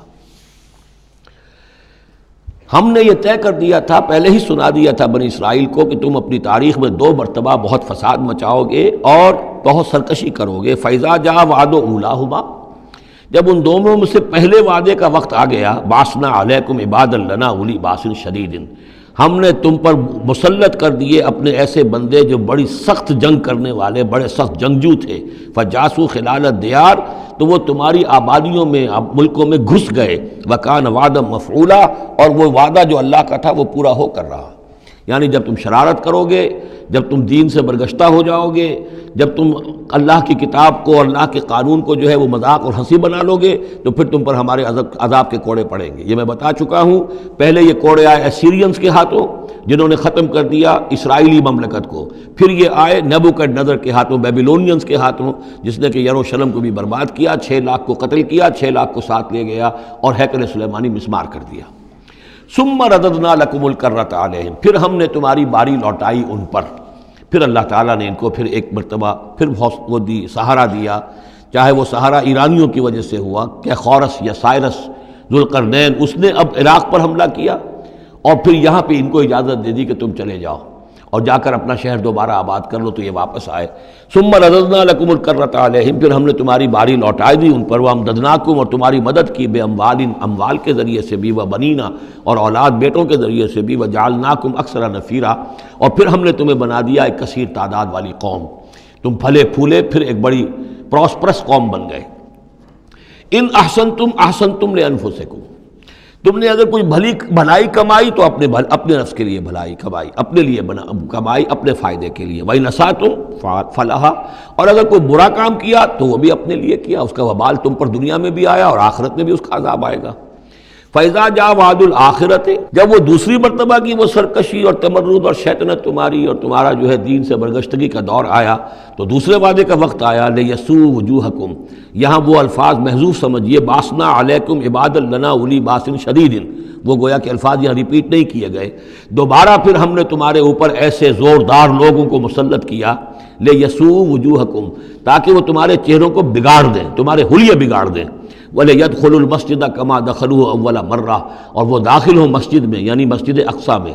ہم نے یہ طے کر دیا تھا، پہلے ہی سنا دیا تھا بنی اسرائیل کو کہ تم اپنی تاریخ میں 2 مرتبہ بہت فساد مچاؤ گے اور بہت سرکشی کرو گے۔ فَإِذَا جَاءَ وَعْدُ أُولَاهُمَا، جب ان دونوں میں سے پہلے وعدے کا وقت آ گیا، بَعَثْنَا عَلَيْكُمْ عِبَادًا لَنَا أُولِي بَأْسٍ شَدِيدٍ، ہم نے تم پر مسلط کر دیے اپنے ایسے بندے جو بڑی سخت جنگ کرنے والے، بڑے سخت جنگجو تھے۔ فَجَاسُوا خِلَالَ الدِّيَارِ، تو وہ تمہاری آبادیوں میں، ملکوں میں گھس گئے۔ وَكَانَ وَعْدًا مَفْعُولًا، اور وہ وعدہ جو اللہ کا تھا وہ پورا ہو کر رہا۔ یعنی جب تم شرارت کرو گے، جب تم دین سے برگشتہ ہو جاؤ گے، جب تم اللہ کی کتاب کو اور اللہ کے قانون کو جو ہے وہ مذاق اور ہنسی بنا لو گے، تو پھر تم پر ہمارے عذاب کے کوڑے پڑیں گے۔ یہ میں بتا چکا ہوں، پہلے یہ کوڑے آئے اسیرینز کے ہاتھوں جنہوں نے ختم کر دیا اسرائیلی مملکت کو، پھر یہ آئے نیبوکڈنیزر کے ہاتھوں، بیبیلونینز کے ہاتھوں، جس نے کہ یروشلم کو بھی برباد کیا، 6 لاکھ کو قتل کیا، 6 لاکھ کو ساتھ لے گیا اور ہیکل سلیمانی مسمار کر دیا۔ ثم رددنا لکم الکرۃ علیہم، پھر ہم نے تمہاری باری لوٹائی ان پر۔ پھر اللہ تعالیٰ نے ان کو پھر ایک مرتبہ پھر وہ دی، سہارا دیا، چاہے وہ سہارا ایرانیوں کی وجہ سے ہوا کہ خورس یا سائرس ذوالقرنین، اس نے اب عراق پر حملہ کیا اور پھر یہاں پہ ان کو اجازت دے دی کہ تم چلے جاؤ اور جا کر اپنا شہر دوبارہ آباد کر لو، تو یہ واپس آئے۔ ثم رددنا لکم الکرۃ علیہم، پھر ہم نے تمہاری باری لوٹائی دی ان پر، وامددناکم، اور تمہاری مدد کی، بے اموال کے ذریعے سے بھی، وبنینا، اور اولاد بیٹوں کے ذریعے سے بھی، وجعلناکم اکثر نفیرا، اور پھر ہم نے تمہیں بنا دیا ایک کثیر تعداد والی قوم، تم پھلے پھولے پھر ایک بڑی پراسپرس قوم بن گئے۔ ان احسنتم احسنتم لانفسکم، تم نے اگر کوئی بھلائی کمائی تو اپنے نفس کے لیے بھلائی کمائی، اپنے لیے کمائی، اپنے فائدے کے لیے۔ وَإِنْ أَسَأْتُمْ فَلَهَا، اور اگر کوئی برا کام کیا تو وہ بھی اپنے لیے کیا، اس کا وبال تم پر دنیا میں بھی آیا اور آخرت میں بھی اس کا عذاب آئے گا۔ فَإِذَا جَاءَ وَعْدُ الْآخِرَةِ، جب وہ دوسری مرتبہ کی وہ سرکشی اور تمرد اور شیطنت تمہاری اور تمہارا جو ہے دین سے برگشتگی کا دور آیا، تو دوسرے وعدے کا وقت آیا، لِيَسُوءُ وُجُوهَكُمْ، یہاں وہ الفاظ محذوف سمجھیے، بَعَثْنَا عَلَيْكُمْ عِبَادًا لَنَا أُولِي بَأْسٍ شَدِيدٍ، وہ گویا کہ الفاظ یہاں ریپیٹ نہیں کیے گئے۔ دوبارہ پھر ہم نے تمہارے اوپر ایسے زوردار لوگوں کو مسلط کیا، لِيَسُوءُ وُجُوهَكُمْ، تاکہ وہ تمہارے چہروں کو بگاڑ دیں، تمہارے حلیے بگاڑ دیں۔ وَلِيَدْخُلُوا الْمَسْجِدَ كَمَا دَخَلُوهُ أَوَّلَ مَرَّةٍ، اور وہ داخل ہوں مسجد میں، یعنی مسجد اقصیٰ میں،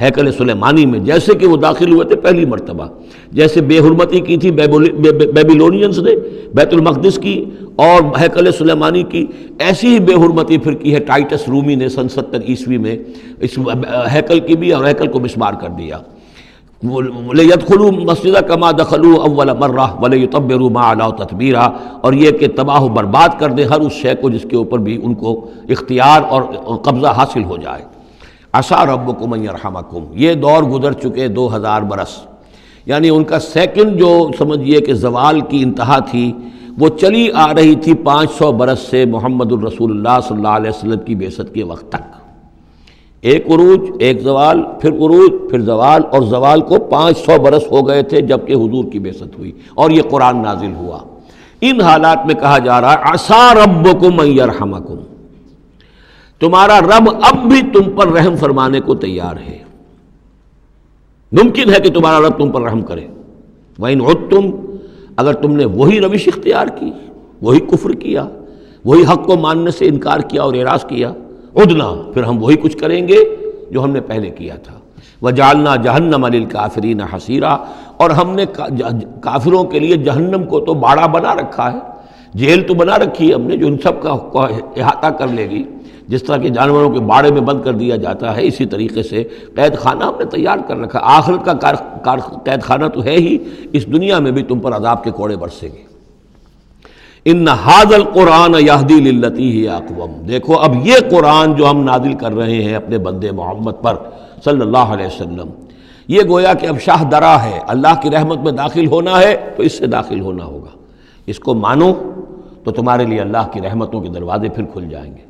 ہیکل سلیمانی میں، جیسے کہ وہ داخل ہوئے تھے پہلی مرتبہ۔ جیسے بے حرمتی کی تھی بیبیلونینز نے بیت المقدس کی اور ہیکل سلیمانی کی، ایسی ہی بے حرمتی پھر کی ہے ٹائٹس رومی نے سن 70 عیسوی میں اس ہیکل کی بھی، اور ہیکل کو مسمار کر دیا۔ لِيَدْخُلُوا الْمَسْجِدَ كَمَا دَخَلُوهُ أَوَّلَ مَرَّةٍ وَلِيُتَبِّرُوا مَا عَلَوْا تَتْبِيرًا، اور یہ کہ تباہ و برباد کر دیں ہر اس شے کو جس کے اوپر بھی ان کو اختیار اور قبضہ حاصل ہو جائے۔ عَسَىٰ رَبُّكُمْ أَن يَرْحَمَكُمْ، یہ دور گزر چکے 2000 برس، یعنی ان کا سیکنڈ جو سمجھیے کہ زوال کی انتہا تھی وہ چلی آ رہی تھی 500 برس سے محمد الرسول اللہ صلی اللہ علیہ وسلم کی بعثت کے وقت تک۔ ایک عروج، ایک زوال، پھر عروج، پھر زوال، اور زوال کو 500 برس ہو گئے تھے جب کہ حضور کی بعثت ہوئی اور یہ قرآن نازل ہوا۔ ان حالات میں کہا جا رہا ہے عسیٰ ربکم ان یرحمکم، تمہارا رب اب بھی تم پر رحم فرمانے کو تیار ہے، ممکن ہے کہ تمہارا رب تم پر رحم کرے۔ وَإِنْ عُدْتُمْ، اگر تم نے وہی روش اختیار کی، وہی کفر کیا، وہی حق کو ماننے سے انکار کیا اور اعراض کیا، عدنا، پھر ہم وہی کچھ کریں گے جو ہم نے پہلے کیا تھا۔ وَجَعَلْنَا جَهَنَّمَ لِلْكَافِرِينَ حَصِيرًا، اور ہم نے کافروں کے لیے جہنم کو تو باڑا بنا رکھا ہے، جیل تو بنا رکھی ہے ہم نے جو ان سب کا احاطہ کر لے گی۔ جس طرح کہ جانوروں کے باڑے میں بند کر دیا جاتا ہے، اسی طریقے سے قید خانہ ہم نے تیار کر رکھا۔ آخرت کا قید خانہ تو ہے ہی، اس دنیا میں بھی تم پر عذاب کے کوڑے برسیں گے۔ ان ھذا القرآن یہدی للتی ہی اقوم، دیکھو اب یہ قرآن جو ہم نازل کر رہے ہیں اپنے بندے محمد پر صلی اللہ علیہ وسلم، یہ گویا کہ اب شاہ درا ہے، اللہ کی رحمت میں داخل ہونا ہے تو اس سے داخل ہونا ہوگا، اس کو مانو تو تمہارے لیے اللہ کی رحمتوں کے دروازے پھر کھل جائیں گے،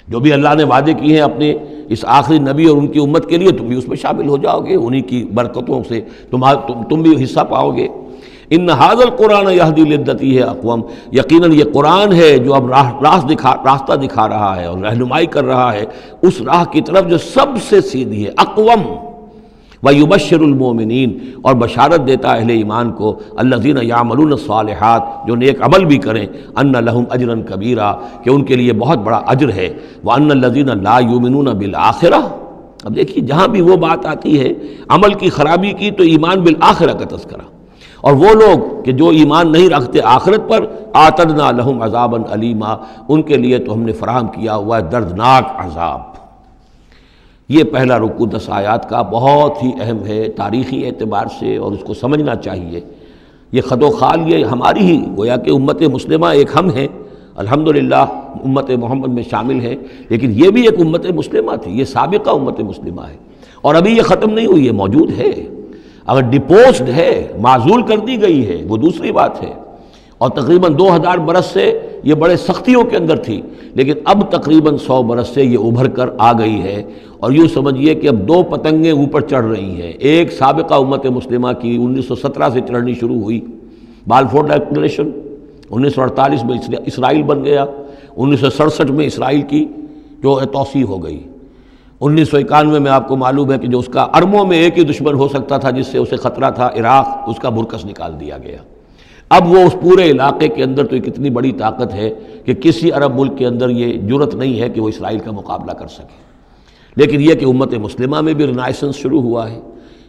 جو بھی اللہ نے وعدے کیے ہیں اپنے اس آخری نبی اور ان کی امت کے لیے، تم بھی اس میں شامل ہو جاؤ گے، انہی کی برکتوں سے تم بھی حصہ پاؤ گے۔ ان ھذا القرآن یہدی للتی ہے اقوم، یقیناً یہ قرآن ہے جو اب راستہ دکھا رہا ہے اور رہنمائی کر رہا ہے اس راہ کی طرف جو سب سے سیدھی ہے، اقوم۔ وَيُبَشِّرُ الْمُؤْمِنِينَ، اور بشارت دیتا اہل ایمان کو، الَّذِينَ يَعْمَلُونَ الصَّالِحَاتِ، جو نیک عمل بھی کریں، أَنَّ لَهُمْ أَجْرًا كَبِيرًا، کہ ان کے لیے بہت بڑا اجر ہے، وَأَنَّ الَّذِينَ لَا يُؤْمِنُونَ بِالْآخِرَةِ۔ اب دیکھیے جہاں بھی وہ بات آتی ہے عمل کی خرابی کی تو ایمان بالآخرہ کا تذکرہ، اور وہ لوگ کہ جو ایمان نہیں رکھتے آخرت پر، آتدنا لہم عذابا علیما، ان کے لیے تو ہم نے فراہم کیا ہوا ہے دردناک عذاب۔ یہ پہلا رکوع 10 آیات کا بہت ہی اہم ہے تاریخی اعتبار سے، اور اس کو سمجھنا چاہیے۔ یہ خد و خال یہ ہماری ہی گویا کہ امت مسلمہ ایک ہم ہیں، الحمدللہ امت محمد میں شامل ہیں، لیکن یہ بھی ایک امت مسلمہ تھی، یہ سابقہ امت مسلمہ ہے، اور ابھی یہ ختم نہیں ہوئی ہے، موجود ہے۔ اگر ڈپوزڈ ہے، معزول کر دی گئی ہے، وہ دوسری بات ہے، اور تقریباً 2000 برس سے یہ بڑے سختیوں کے اندر تھی، لیکن اب تقریباً 100 برس سے یہ ابھر کر آ گئی ہے، اور یوں سمجھیے کہ اب 2 پتنگیں اوپر چڑھ رہی ہیں۔ ایک سابقہ امت مسلمہ کی 1917 سے چڑھنی شروع ہوئی، بالفور ڈکلریشن، 1948 میں اسرائیل بن گیا، 1967 میں اسرائیل کی جو توسیع ہو گئی، 1991 میں آپ کو معلوم ہے کہ جو اس کا اربوں میں ایک ہی دشمن ہو سکتا تھا جس سے اسے خطرہ تھا، عراق، اس کا برکس نکال دیا گیا۔ اب وہ اس پورے علاقے کے اندر تو ایک اتنی بڑی طاقت ہے کہ کسی عرب ملک کے اندر یہ جرت نہیں ہے کہ وہ اسرائیل کا مقابلہ کر سکے۔ لیکن یہ کہ امت مسلمہ میں بھی رینائسنس شروع ہوا ہے،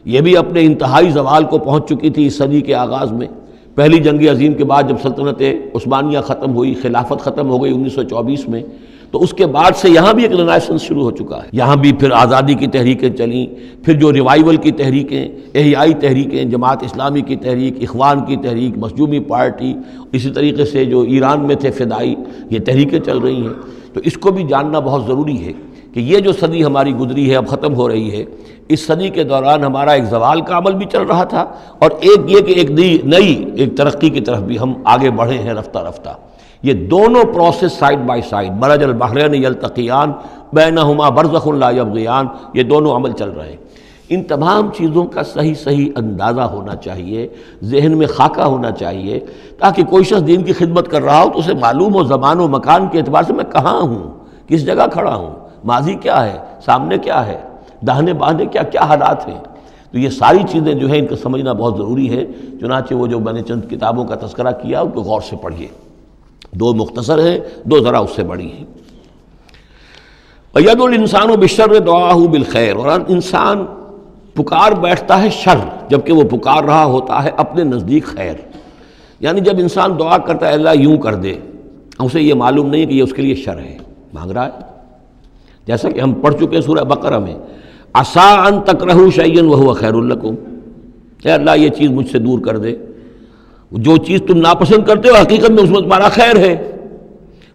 یہ بھی اپنے انتہائی زوال کو پہنچ چکی تھی اس صدی کے آغاز میں۔ پہلی جنگ عظیم کے بعد جب سلطنت عثمانیہ ختم ہوئی، خلافت ختم ہو گئی 1924 میں، تو اس کے بعد سے یہاں بھی ایک رینائسنس شروع ہو چکا ہے۔ یہاں بھی پھر آزادی کی تحریکیں چلیں، پھر جو ریوائیول کی تحریکیں، احیائی تحریکیں، جماعت اسلامی کی تحریک، اخوان کی تحریک، مخزومی پارٹی، اسی طریقے سے جو ایران میں تھے فدائی، یہ تحریکیں چل رہی ہیں۔ تو اس کو بھی جاننا بہت ضروری ہے کہ یہ جو صدی ہماری گزری ہے، اب ختم ہو رہی ہے، اس صدی کے دوران ہمارا ایک زوال کا عمل بھی چل رہا تھا، اور ایک یہ کہ ایک نئی ایک ترقی کی طرف بھی ہم آگے بڑھے ہیں رفتہ رفتہ۔ یہ دونوں پروسیس سائیڈ بائی سائیڈ، مرج البحرین یلتقیان بینہما برزخ لا یبغیان، یہ دونوں عمل چل رہے ہیں۔ ان تمام چیزوں کا صحیح اندازہ ہونا چاہیے، ذہن میں خاکہ ہونا چاہیے، تاکہ کوئی شخص دین کی خدمت کر رہا ہو تو اسے معلوم ہو زمان و مکان کے اعتبار سے میں کہاں ہوں، کس جگہ کھڑا ہوں، ماضی کیا ہے، سامنے کیا ہے، داہنے بائیں کیا حالات ہیں۔ تو یہ ساری چیزیں جو ہیں ان کو سمجھنا بہت ضروری ہے۔ چنانچہ وہ جو میں نے چند کتابوں کا تذکرہ کیا ان کو غور سے پڑھیے، 2 مختصر ہیں، 2 ذرا اس سے بڑی ہیں۔ وَيَدْعُو الْإِنسَانُ بِالشَّرِّ دُعَاءَهُ بِالْخَيْرِ، اور انسان پکار بیٹھتا ہے شر جبکہ وہ پکار رہا ہوتا ہے اپنے نزدیک خیر۔ یعنی جب انسان دعا کرتا ہے اللہ یوں کر دے، اسے یہ معلوم نہیں کہ یہ اس کے لیے شر ہے، مانگ رہا ہے۔ جیسا کہ ہم پڑھ چکے ہیں سورہ بقرہ میں، عَسَىٰ أَن تَكْرَهُوا شَيْئًا وَهُوَ خَيْرٌ لَكُمْ، اے اللہ یہ چیز مجھ سے دور کر دے، جو چیز تم ناپسند کرتے ہو حقیقت میں اس میں تمہارا خیر ہے۔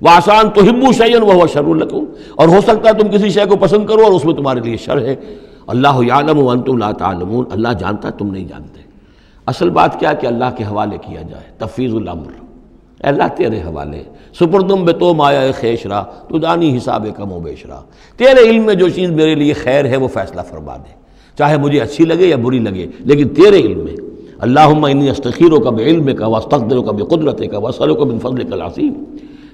وَعَسَىٰ أَن تُحِبُّوا شَيْئًا وَهُوَ شَرٌّ لَكُمْ، اور ہو سکتا ہے تم کسی شے کو پسند کرو اور اس میں تمہارے لیے شر ہے۔ اللہ یعلم وانتم لا تعلمون، اللہ جانتا ہے تم نہیں جانتے۔ اصل بات کیا کہ اللہ کے حوالے کیا جائے، تفویض الامر، اے اللہ تیرے حوالے، سپردم بے تو مایا خیشرا تو دانی حساب کم و بیشرا، تیرے علم میں جو چیز میرے لیے خیر ہے وہ فیصلہ فرما دے، چاہے مجھے اچھی لگے یا بری لگے، لیکن تیرے علم میں۔ اللہم انی استخیرک بعلمک واستقدرک بقدرتک واسألک من فضلک العظیم،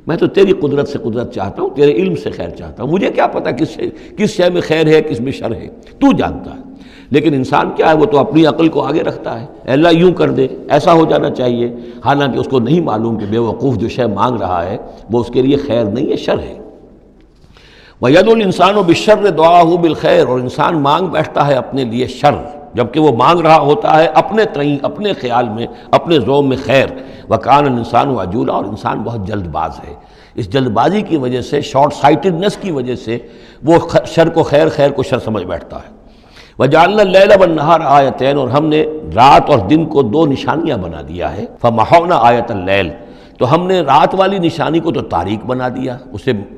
میں تو تیری قدرت سے قدرت چاہتا ہوں، تیرے علم سے خیر چاہتا ہوں، مجھے کیا پتہ کس شے میں خیر ہے کس میں شر ہے، تو جانتا ہے۔ لیکن انسان کیا ہے، وہ تو اپنی عقل کو آگے رکھتا ہے، اے اللہ یوں کر دے، ایسا ہو جانا چاہیے، حالانکہ اس کو نہیں معلوم کہ بے وقوف جو شے مانگ رہا ہے وہ اس کے لیے خیر نہیں ہے، شر ہے۔ وَيَدْعُو الْإِنسَانُ بِالشَّرِّ دُعَاءَهُ بِالْخَيْرِ، اور انسان مانگ بیٹھتا ہے اپنے لیے شر جبکہ وہ مانگ رہا ہوتا ہے اپنے تئیں، اپنے خیال میں، اپنے ذوق میں خیر۔ وَكَانَ الْإِنسَانُ عَجُولًا، اور انسان بہت جلد باز ہے، اس جلد بازی کی وجہ سے، شارٹ سائٹڈنس کی وجہ سے وہ شر کو خیر، خیر کو شر سمجھ بیٹھتا ہے۔ وَجَعَلْنَا اللَّيْلَ وَالنَّهَارَ آیَتَيْنِ، اور ہم نے رات اور دن کو 2 نشانیاں بنا دیا ہے۔ فَمَحَوْنَا آیَةَ اللَّيْلِ، تو ہم نے رات والی نشانی کو تو تاریک بنا دیا،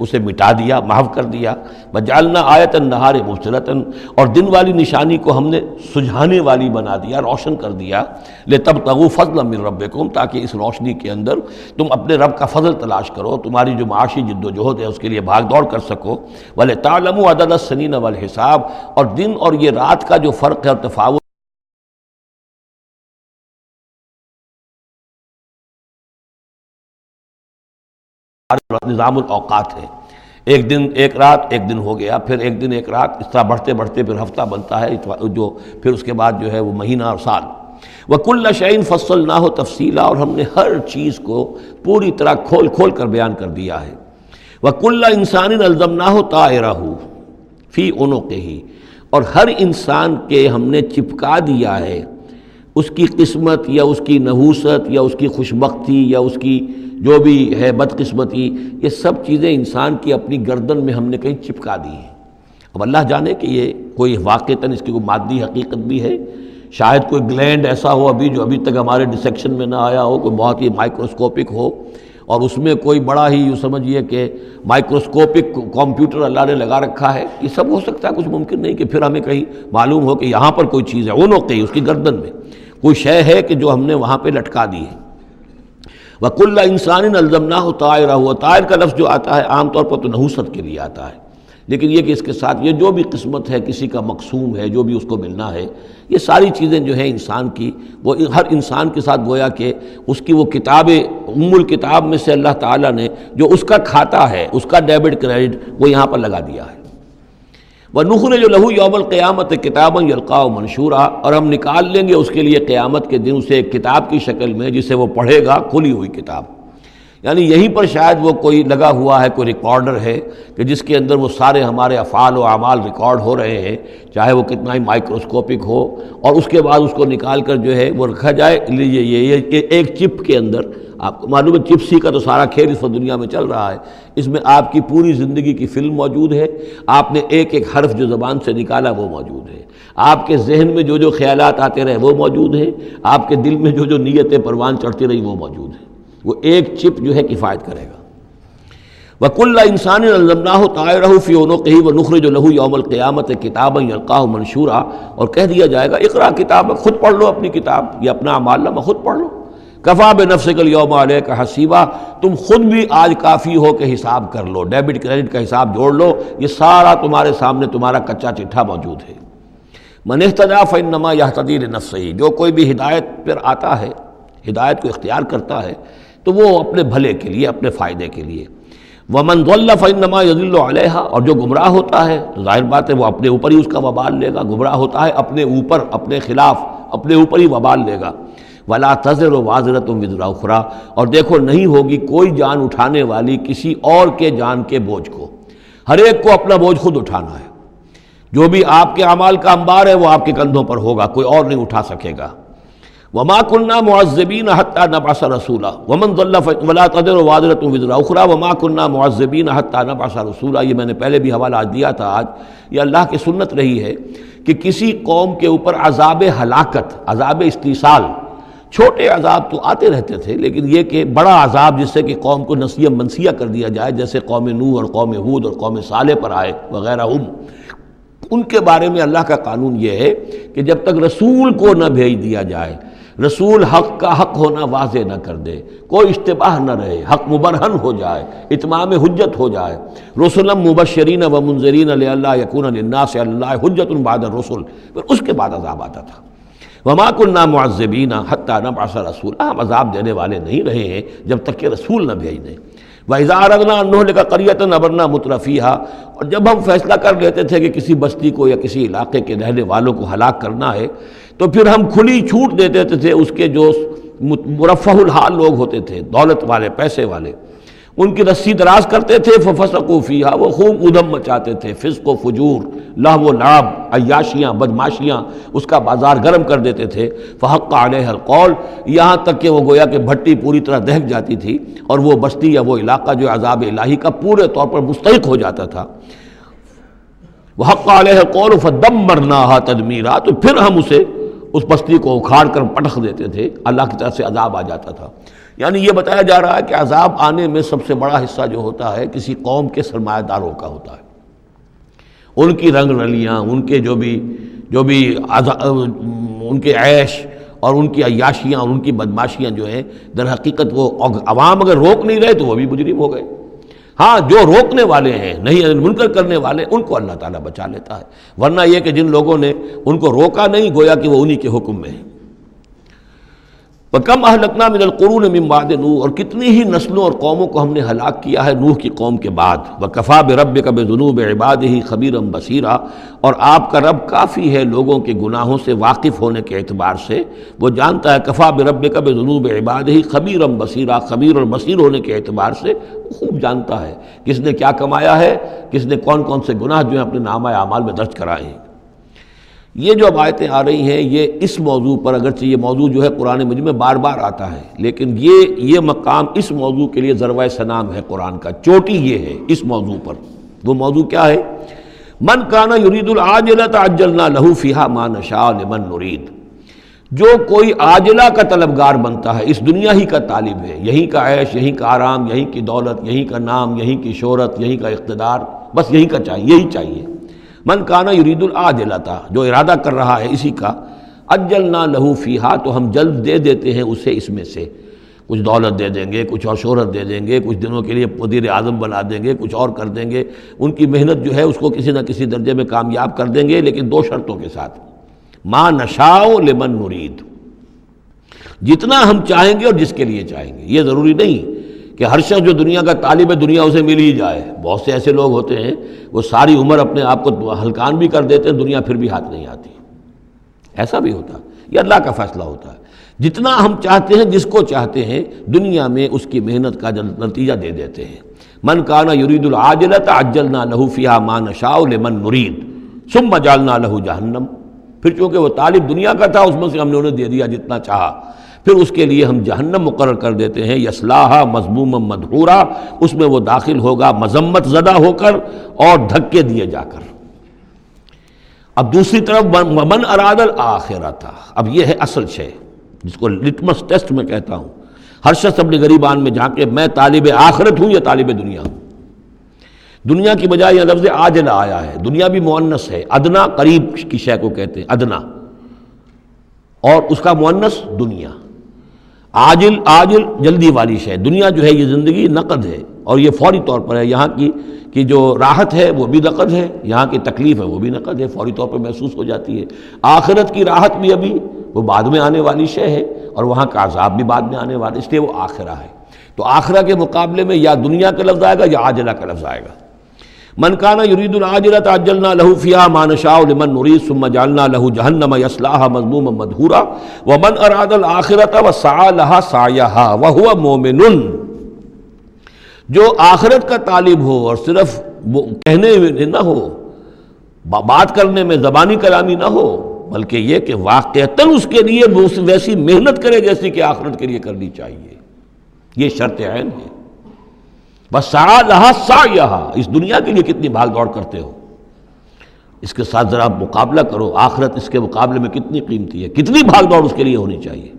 اسے مٹا دیا، محو کر دیا. وجعلنا آیۃ النہار مبصرۃ، اور دن والی نشانی کو ہم نے سجھانے والی بنا دیا، روشن کر دیا. لتبتغوا فضلا من ربکم، تاکہ اس روشنی کے اندر تم اپنے رب کا فضل تلاش کرو، تمہاری جو معاشی جد و جہد ہے اس کے لیے بھاگ دوڑ کر سکو. ولتعلموا عدد السنین والحساب، اور دن اور یہ رات کا جو فرق ہے اور تفاوت نظام الاوقات ہے. ایک دن ایک رات ایک دن ہو گیا، پھر ایک دن ایک رات، اس طرح بڑھتے بڑھتے پھر ہفتہ بنتا ہے، جو پھر اس کے بعد جو ہے وہ مہینہ اور سال. وَكُلَّ شَيْءٍ فَصَّلْنَاهُ تَفْصِيلًا، اور ہم نے ہر چیز کو پوری طرح کھول کھول کر بیان کر دیا ہے. وَكُلَّ إِنسَانٍ أَلْزَمْنَاهُ طَائِرَهُ فِي عُنُقِهِ، اور ہر انسان کے ہم نے چپکا دیا ہے اس کی قسمت یا اس کی نحوست یا اس کی خوشبختی یا اس کی جو بھی ہے بدقسمتی، یہ سب چیزیں انسان کی اپنی گردن میں ہم نے کہیں چپکا دی ہیں. اب اللہ جانے کہ یہ کوئی واقعتاً اس کی کوئی مادی حقیقت بھی ہے، شاید کوئی گلینڈ ایسا ہو جو ابھی تک ہمارے ڈسیکشن میں نہ آیا ہو، کوئی بہت ہی مائکروسکوپک ہو، اور اس میں کوئی بڑا ہی یوں سمجھیے کہ مائکروسکوپک کمپیوٹر اللہ نے لگا رکھا ہے. یہ سب ہو سکتا ہے، کچھ ممکن نہیں کہ پھر ہمیں کہیں معلوم ہو کہ یہاں پر کوئی چیز ہے، اونوقی اس کی گردن میں کوئی شے ہے کہ جو ہم نے وہاں پہ لٹکا دی ہے. وَكُلَّ إِنسَانٍ أَلْزَمْنَاهُ طَائِرَهُ، طائر کا لفظ جو آتا ہے عام طور پر تو نحوست کے لیے آتا ہے، لیکن یہ کہ اس کے ساتھ یہ جو بھی قسمت ہے، کسی کا مقسوم ہے، جو بھی اس کو ملنا ہے، یہ ساری چیزیں جو ہیں انسان کی، وہ ہر انسان کے ساتھ گویا کہ اس کی وہ کتاب الکتاب میں سے اللہ تعالیٰ نے جو اس کا کھاتا ہے، اس کا ڈیبٹ کریڈٹ وہ یہاں پر لگا دیا ہے. وَنُخْرِجُ لَهُ يَوْمَ الْقِيَامَةِ كِتَابًا يَلْقَاهُ مَنشُورًا، اور ہم نکال لیں گے اس کے لیے قیامت کے دن اسے ایک کتاب کی شکل میں جسے وہ پڑھے گا، کھلی ہوئی کتاب. یعنی یہیں پر شاید وہ کوئی لگا ہوا ہے، کوئی ریکارڈر ہے کہ جس کے اندر وہ سارے ہمارے افعال و اعمال ریکارڈ ہو رہے ہیں، چاہے وہ کتنا ہی مائکروسکوپک ہو، اور اس کے بعد اس کو نکال کر جو ہے وہ رکھا جائے. یہ ایک چپ کے اندر، آپ کو معلوم ہے چپسی کا تو سارا کھیل اس دنیا میں چل رہا ہے، اس میں آپ کی پوری زندگی کی فلم موجود ہے، آپ نے ایک ایک حرف جو زبان سے نکالا وہ موجود ہے، آپ کے ذہن میں جو جو خیالات آتے رہے وہ موجود ہیں، آپ کے دل میں جو جو نیتیں پروان چڑھتی رہی وہ موجود ہیں. وہ ایک چپ جو ہے کفایت کرے گا. وَكُلَّ إِنسَانٍ أَلْزَمْنَاهُ طَائِرَهُ فِي عُنُقِهِ وَنُخْرِجُ لَهُ يَوْمَ الْقِيَامَةِ كِتَابًا يَلْقَاهُ مَنشُورًا، اور کہہ دیا جائے گا اقرأ کتابک، خود پڑھ لو اپنی کتاب، یہ اپنا اعمال نامہ خود پڑھ لو. كَفَىٰ بِنَفْسِكَ الْيَوْمَ عَلَيْكَ حَسِيبًا، تم خود بھی آج کافی ہو کہ حساب کر لو، ڈیبٹ کریڈٹ کا حساب جوڑ لو، یہ سارا تمہارے سامنے تمہارا کچا چٹھا موجود ہے. مَنِ اهْتَدَىٰ فَإِنَّمَا يَهْتَدِي لِنَفْسِهِ، جو کوئی بھی ہدایت پر آتا ہے، ہدایت کو اختیار کرتا ہے تو وہ اپنے بھلے کے لیے، اپنے فائدے کے لیے. وَمَنْ ضَلَّ فَإِنَّمَا يَضِلُّ عَلَيْهَا، اور جو گمراہ ہوتا ہے تو ظاہر بات ہے وہ اپنے اوپر ہی اس کا وبال لے گا. گمراہ ہوتا ہے اپنے اوپر، اپنے خلاف، اپنے اوپر ہی وبال لے گا. وَلَا تَزِرُ وَازِرَةٌ وِزْرَ أُخْرَىٰ، اور دیکھو نہیں ہوگی کوئی جان اٹھانے والی کسی اور کے جان کے بوجھ کو، ہر ایک کو اپنا بوجھ خود اٹھانا ہے. جو بھی آپ کے اعمال کا انبار ہے وہ آپ کے کندھوں پر ہوگا، کوئی اور نہیں اٹھا سکے گا. وَمَا كُنَّا مُعَذِّبِينَ حَتَّىٰ نَبْعَثَ رَسُولًا وَمَنْ ضَلَّ وَلَا تَزِرُ وَازِرَةٌ وِزْرَ أُخْرَىٰ وَمَا كُنَّا مُعَذِّبِينَ حَتَّىٰ نَبْعَثَ رَسُولًا. یہ میں نے پہلے بھی حوالہ دیا تھا. آج یہ اللہ کی سنت رہی ہے کہ کسی قوم کے اوپر عذاب ہلاکت، عذاب استیصال، چھوٹے عذاب تو آتے رہتے تھے، لیکن یہ کہ بڑا عذاب جس سے کہ قوم کو نسیہ منسیہ کر دیا جائے، جیسے قوم نوح اور قوم ہود اور قوم صالح پر آئے وغیرہ، ان کے بارے میں اللہ کا قانون یہ ہے کہ جب تک رسول کو نہ بھیج دیا جائے، رسول حق کا حق ہونا واضح نہ کر دے، کوئی اشتباہ نہ رہے، حق مبرہن ہو جائے، اتمام حجت ہو جائے. رسلا مبشرین و منذرین لئلا یکون للناس علی اللہ حجت بعد الرسل، پھر اس کے بعد عذاب آتا تھا. وما كنا معذبین حتی نبعث رسولا، ہم عذاب دینے والے نہیں رہے ہیں جب تک کہ رسول نہ بھیج دیں. وَإِذَا أَرَدْنَا أَن نُهْلِكَ قَرْيَةً أَمَرْنَا مُتْرَفِيهَا، اور جب ہم فیصلہ کر لیتے تھے کہ کسی بستی کو یا کسی علاقے کے رہنے والوں کو ہلاک کرنا ہے تو پھر ہم کھلی چھوٹ دے دیتے تھے اس کے جو مرفہ الحال لوگ ہوتے تھے، دولت والے، پیسے والے، ان کی رسی دراز کرتے تھے. فَفَسَقُوا فِيهَا، وہ خوب ادھم مچاتے تھے، فسق و فجور، لہو و لعب، عیاشیاں، بدماشیاں، اس کا بازار گرم کر دیتے تھے. فحق علیہ القول، یہاں تک کہ وہ گویا کہ بھٹی پوری طرح دہک جاتی تھی اور وہ بستی یا وہ علاقہ جو عذاب الہی کا پورے طور پر مستحق ہو جاتا تھا. وحق علیہ القول فدمرناها تدمیرا، تو پھر ہم اسے، اس بستی کو اکھاڑ کر پٹخ دیتے تھے، اللہ کی طرف سے عذاب آ جاتا تھا. یعنی یہ بتایا جا رہا ہے کہ عذاب آنے میں سب سے بڑا حصہ جو ہوتا ہے کسی قوم کے سرمایہ داروں کا ہوتا ہے، ان کی رنگ رلیاں، ان کے جو بھی ان کے عیش اور ان کی عیاشیاں اور ان کی بدماشیاں جو ہیں، در حقیقت وہ عوام اگر روک نہیں رہے تو وہ بھی مجرم ہو گئے۔ ہاں جو روکنے والے ہیں، نہیں منکر کرنے والے، ان کو اللہ تعالیٰ بچا لیتا ہے، ورنہ یہ کہ جن لوگوں نے ان کو روکا نہیں، گویا کہ وہ انہی کے حکم میں ہیں۔ وَكَمْ أَهْلَكْنَا مِنَ الْقُرُونِ مِنْ بَعْدِ نوح، اور کتنی ہی نسلوں اور قوموں کو ہم نے ہلاک کیا ہے نوح کی قوم کے بعد۔ وَكَفَىٰ بِرَبِّكَ بِذُنُوبِ عِبَادِهِ خَبِيرًا بَصِيرًا، اور آپ کا رب کافی ہے لوگوں کے گناہوں سے واقف ہونے کے اعتبار سے، وہ جانتا ہے۔ کفا بربک بذنوب عبادہ خبیرا بصیرا، خبیر اور بصیر ہونے کے اعتبار سے خوب جانتا ہے کس نے کیا کمایا ہے، کس نے کون کون سے گناہ جو ہیں اپنے نامہ اعمال میں درج کرائے ہیں۔ یہ جو اب آیتیں آ رہی ہیں یہ اس موضوع پر، اگرچہ یہ موضوع جو ہے قرآن مجید میں بار بار آتا ہے، لیکن یہ مقام اس موضوع کے لیے ذروۂ سنام ہے قرآن کا، چوٹی یہ ہے اس موضوع پر۔ وہ موضوع کیا ہے؟ من کان یرید العاجلۃ عجلنا لہ فیہا ما نشاء لمن نرید، جو کوئی عاجلہ کا طلبگار بنتا ہے، اس دنیا ہی کا طالب ہے، یہیں کا عیش، یہیں کا آرام، یہیں کی دولت، یہیں کا نام، یہیں کی شہرت، یہیں کا اقتدار، بس یہیں کا چاہیے، یہی چاہیے۔ من کان یرید العاجلۃ، جو ارادہ کر رہا ہے اسی کا، عجلنا لہ فیہا، تو ہم جلد دے دیتے ہیں اسے اس میں سے، کچھ دولت دے دیں گے، کچھ اور شہرت دے دیں گے، کچھ دنوں کے لیے وزیر اعظم بنا دیں گے، کچھ اور کر دیں گے، ان کی محنت جو ہے اس کو کسی نہ کسی درجے میں کامیاب کر دیں گے، لیکن دو شرطوں کے ساتھ۔ ما نشاء لمن نرید، جتنا ہم چاہیں گے اور جس کے لیے چاہیں گے۔ یہ ضروری نہیں کہ ہر شخص جو دنیا کا طالب ہے دنیا اسے مل ہی جائے۔ بہت سے ایسے لوگ ہوتے ہیں وہ ساری عمر اپنے آپ کو ہلکان بھی کر دیتے ہیں، دنیا پھر بھی ہاتھ نہیں آتی، ایسا بھی ہوتا ہے۔ یہ اللہ کا فیصلہ ہوتا ہے، جتنا ہم چاہتے ہیں، جس کو چاہتے ہیں، دنیا میں اس کی محنت کا نتیجہ دے دیتے ہیں۔ من کان یرید العاجلۃ عجلنا لہ فیہا ما نشاء لمن نرید ثم جعلنا لہ جہنم، پھر چونکہ وہ طالب دنیا کا تھا اس میں سے ہم نے انہیں دے دیا جتنا چاہا، پھر اس کے لیے ہم جہنم مقرر کر دیتے ہیں، یصلاھا مذموما مدحورا، اس میں وہ داخل ہوگا مذمت زدہ ہو کر اور دھکے دیے جا کر۔ اب دوسری طرف ومن اراد الآخرۃ، اب یہ ہے اصل شے جس کو لٹمس ٹیسٹ میں کہتا ہوں۔ ہر شخص اپنے غریبان میں جا کے میں طالب آخرت ہوں یا طالب دنیا ہوں۔ دنیا کی بجائے یہ لفظ عاجلہ آیا ہے، دنیا بھی مؤنث ہے، ادنا قریب کی شے کو کہتے ہیں ادنا، اور اس کا مؤنث دنیا۔ عاجل جلدی والی شے، دنیا جو ہے یہ زندگی نقد ہے اور یہ فوری طور پر ہے، یہاں کی جو راحت ہے وہ بھی نقد ہے، یہاں کی تکلیف ہے وہ بھی نقد ہے، فوری طور پر محسوس ہو جاتی ہے۔ آخرت کی راحت بھی ابھی وہ بعد میں آنے والی شے ہے، اور وہاں کا عذاب بھی بعد میں آنے والا، اس لیے وہ آخرہ ہے۔ تو آخرہ کے مقابلے میں یا دنیا کا لفظ آئے گا یا عاجلہ کا لفظ آئے گا۔ من کان یرید العاجلۃ عجلنا لہ فیہا ما نشاء لمن نرید ثم جعلنا لہ جہنم یصلاھا مذموما مدحورا ومن اراد الآخرۃ وسعی لہا سعیہا وہو مومن، جو آخرت کا طالب ہو اور صرف کہنے میں نہ ہو، بات کرنے میں زبانی کلامی نہ ہو، بلکہ یہ کہ واقعتاً اس کے لیے ویسی محنت کرے جیسی کہ آخرت کے لیے کرنی چاہیے، یہ شرط عین ہے۔ وسعی لہا سعیہا، اس دنیا کے لیے کتنی بھاگ دوڑ کرتے ہو، اس کے ساتھ ذرا مقابلہ کرو، آخرت اس کے مقابلے میں کتنی قیمتی ہے، کتنی بھاگ دوڑ اس کے لیے ہونی چاہیے۔